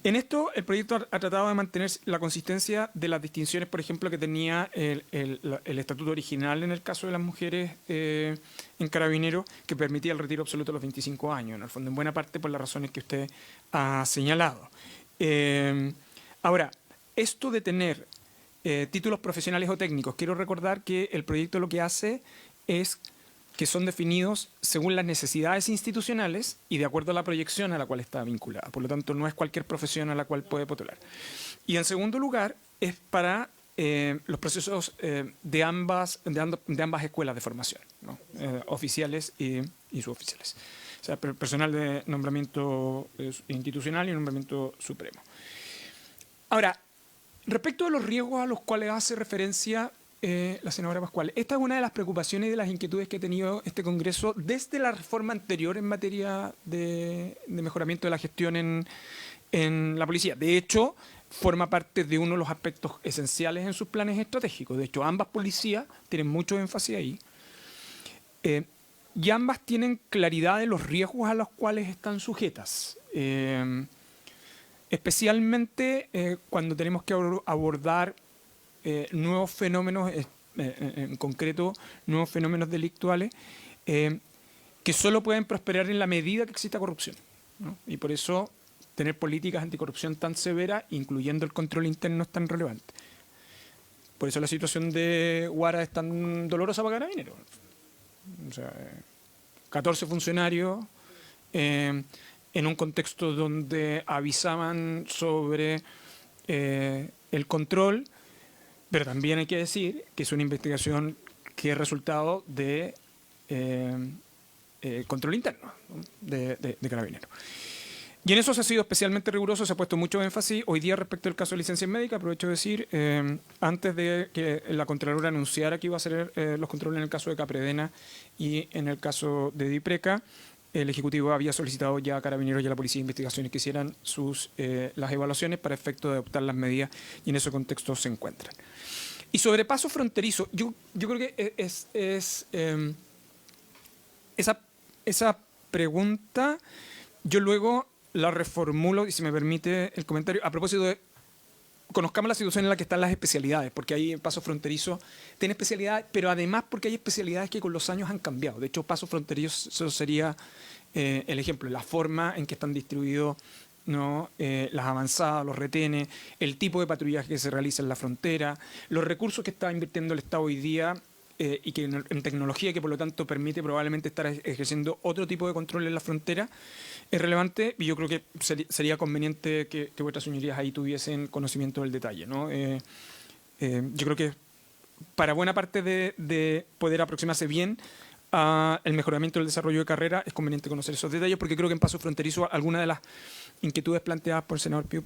en esto el proyecto ha tratado de mantener la consistencia de las distinciones, por ejemplo, que tenía el estatuto original en el caso de las mujeres en Carabineros, que permitía el retiro absoluto a los 25 años, en el fondo, en buena parte por las razones que usted ha señalado. Ahora, esto de tener títulos profesionales o técnicos, quiero recordar que el proyecto lo que hace es que son definidos según las necesidades institucionales y de acuerdo a la proyección a la cual está vinculada. Por lo tanto, no es cualquier profesión a la cual puede postular. Y en segundo lugar, es para los procesos de ambas escuelas de formación, ¿no? Oficiales y suboficiales. O sea, personal de nombramiento institucional y nombramiento supremo. Ahora, respecto de los riesgos a los cuales hace referencia la senadora Pascual, esta es una de las preocupaciones y de las inquietudes que ha tenido este Congreso desde la reforma anterior en materia de mejoramiento de la gestión en la policía. De hecho, forma parte de uno de los aspectos esenciales en sus planes estratégicos. De hecho, ambas policías tienen mucho énfasis ahí y ambas tienen claridad de los riesgos a los cuales están sujetas. Especialmente cuando tenemos que abordar nuevos fenómenos, en concreto nuevos fenómenos delictuales, que solo pueden prosperar en la medida que exista corrupción, ¿no? Y por eso tener políticas anticorrupción tan severas, incluyendo el control interno, es tan relevante. Por eso la situación de Huara es tan dolorosa para Carabineros. O sea, 14 funcionarios en un contexto donde avisaban sobre el control. Pero también hay que decir que es una investigación que es resultado de control interno, ¿no? de Carabineros. Y en eso se ha sido especialmente riguroso, se ha puesto mucho énfasis. Hoy día respecto al caso de licencias médicas, aprovecho de decir, antes de que la Contralora anunciara que iba a hacer los controles en el caso de Capredena y en el caso de Dipreca, el Ejecutivo había solicitado ya a Carabineros y a la Policía de Investigaciones que hicieran las evaluaciones para efecto de adoptar las medidas y en ese contexto se encuentran. Y sobre paso fronterizo, yo creo que esa pregunta yo luego la reformulo, y si me permite el comentario, a propósito de conozcamos la situación en la que están las especialidades, porque ahí el paso fronterizo tiene especialidades, pero además porque hay especialidades que con los años han cambiado. De hecho, paso fronterizo sería el ejemplo, la forma en que están distribuidos, ¿no? Las avanzadas, los retenes, el tipo de patrullaje que se realiza en la frontera, los recursos que está invirtiendo el Estado hoy día y que en tecnología, que por lo tanto permite probablemente estar ejerciendo otro tipo de control en la frontera, es relevante y yo creo que sería conveniente que vuestras señorías ahí tuviesen conocimiento del detalle, ¿no? Yo creo que para buena parte de poder aproximarse bien al mejoramiento del desarrollo de carrera es conveniente conocer esos detalles, porque creo que en paso fronterizo algunas de las inquietudes planteadas por el senador Piu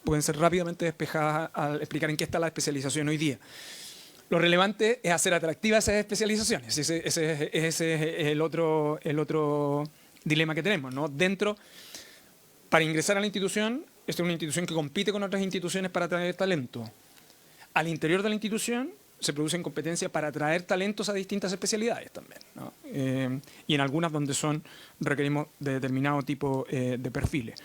pueden ser rápidamente despejadas al explicar en qué está la especialización hoy día. Lo relevante es hacer atractivas esas especializaciones. Ese es el otro dilema que tenemos, ¿no? Para ingresar a la institución, esta es una institución que compite con otras instituciones para atraer talento. Al interior de la institución se producen competencias para atraer talentos a distintas especialidades también, ¿no? Y en algunas donde requerimos de determinado tipo de perfiles.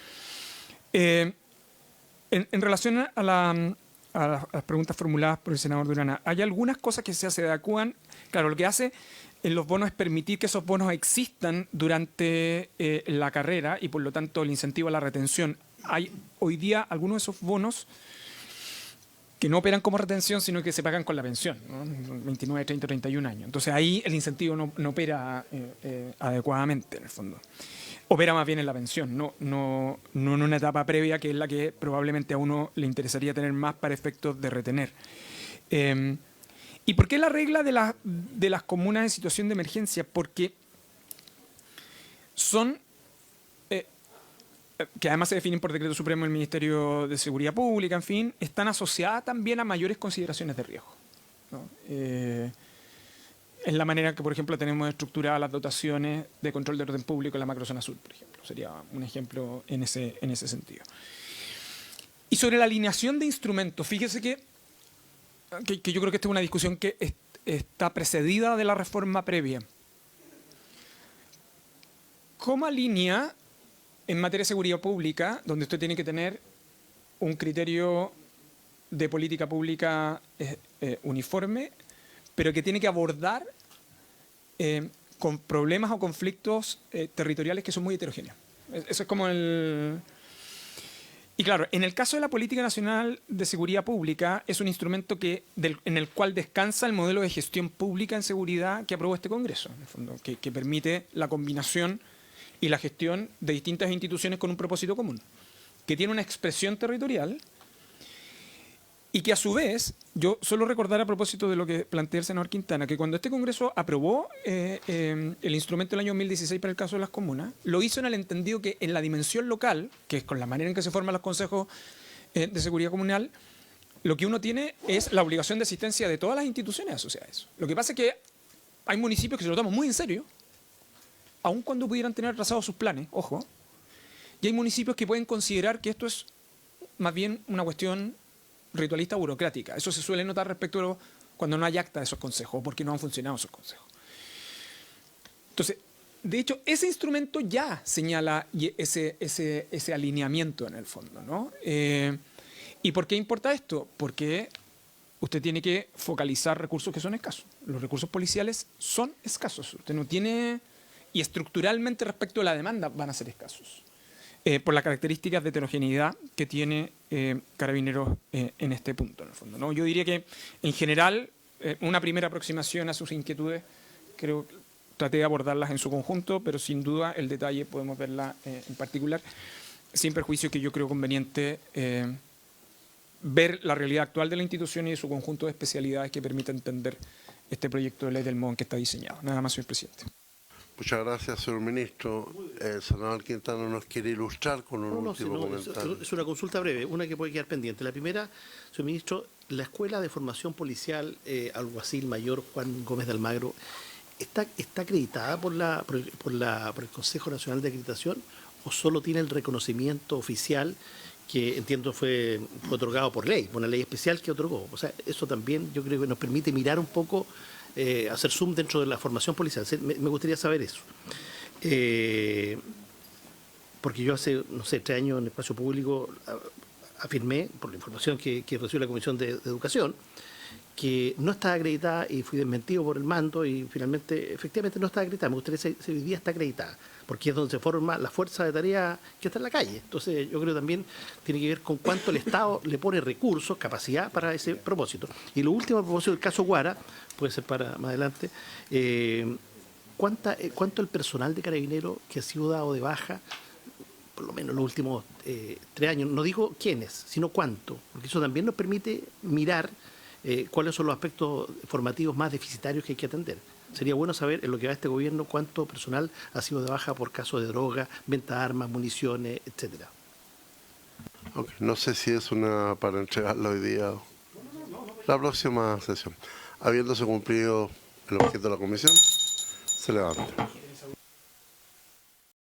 En relación a las preguntas formuladas por el senador Durana, hay algunas cosas que se adecúan. Claro, lo que hace en los bonos es permitir que esos bonos existan durante la carrera y por lo tanto el incentivo a la retención. Hay hoy día algunos de esos bonos que no operan como retención, sino que se pagan con la pensión, ¿no? 29, 30, 31 años. Entonces ahí el incentivo no opera adecuadamente, en el fondo. Opera más bien en la pensión, no en una etapa previa, que es la que probablemente a uno le interesaría tener más para efectos de retener. ¿Y por qué la regla de las comunas en situación de emergencia? Porque son, que además se definen por decreto supremo del Ministerio de Seguridad Pública, en fin, están asociadas también a mayores consideraciones de riesgo, ¿no? Es la manera que, por ejemplo, tenemos estructuradas las dotaciones de control de orden público en la macrozona sur, por ejemplo. Sería un ejemplo en ese sentido. Y sobre la alineación de instrumentos, fíjese que yo creo que esta es una discusión que está precedida de la reforma previa. ¿Cómo alinea en materia de seguridad pública, donde usted tiene que tener un criterio de política pública uniforme, pero que tiene que abordar con problemas o conflictos territoriales que son muy heterogéneos? Eso es como el... Y claro, en el caso de la Política Nacional de Seguridad Pública, es un instrumento en el cual descansa el modelo de gestión pública en seguridad que aprobó este Congreso, en el fondo, que permite la combinación y la gestión de distintas instituciones con un propósito común, que tiene una expresión territorial y que a su vez, yo solo recordar a propósito de lo que plantea el senador Quintana, que cuando este Congreso aprobó el instrumento del año 2016 para el caso de las comunas, lo hizo en el entendido que en la dimensión local, que es con la manera en que se forman los consejos de seguridad comunal, lo que uno tiene es la obligación de asistencia de todas las instituciones asociadas a eso. Lo que pasa es que hay municipios que se lo toman muy en serio, aun cuando pudieran tener atrasados sus planes, ojo, y hay municipios que pueden considerar que esto es más bien una cuestión ritualista burocrática. Eso se suele notar respecto a cuando no hay acta de esos consejos, porque no han funcionado esos consejos. Entonces, de hecho, ese instrumento ya señala ese alineamiento en el fondo, ¿no? ¿Y por qué importa esto? Porque usted tiene que focalizar recursos que son escasos. Los recursos policiales son escasos. Usted no tiene... Y estructuralmente respecto a la demanda van a ser escasos. Por las características de heterogeneidad que tiene Carabineros en este punto, en el fondo, ¿no? Yo diría que, en general, una primera aproximación a sus inquietudes, creo que traté de abordarlas en su conjunto, pero sin duda el detalle podemos verla en particular, sin perjuicio que yo creo conveniente ver la realidad actual de la institución y de su conjunto de especialidades que permita entender este proyecto de ley del modo en que está diseñado. Nada más, señor presidente. Muchas gracias, señor ministro. El senador Quintana nos quiere ilustrar con un último comentario. Es una consulta breve, una que puede quedar pendiente. La primera, señor ministro, la Escuela de Formación Policial Alguacil Mayor Juan Gómez de Almagro, ¿está acreditada por el Consejo Nacional de Acreditación o solo tiene el reconocimiento oficial que entiendo fue otorgado por ley, por una ley especial que otorgó? O sea, eso también yo creo que nos permite mirar un poco, hacer zoom dentro de la formación policial. Me gustaría saber eso. Porque yo hace, no sé, 3 años en el espacio público afirmé, por la información que recibió la Comisión de Educación, que no está acreditada y fui desmentido por el mando y finalmente, efectivamente, no está acreditada. Me gustaría saber si hoy día está acreditada, porque es donde se forma la fuerza de tarea que está en la calle. Entonces, yo creo que también tiene que ver con cuánto el Estado le pone recursos, capacidad para ese propósito. Y lo último, a propósito del caso Guara, puede ser para más adelante, ¿cuánto el personal de Carabineros que ha sido dado de baja, por lo menos en los últimos 3 años, no digo quiénes, sino cuánto? Porque eso también nos permite mirar cuáles son los aspectos formativos más deficitarios que hay que atender. Sería bueno saber, en lo que va este gobierno, cuánto personal ha sido de baja por caso de droga, venta de armas, municiones, etcétera. Okay. No sé si es una para entregarla hoy día o la próxima sesión. Habiéndose cumplido el objeto de la comisión, se levanta.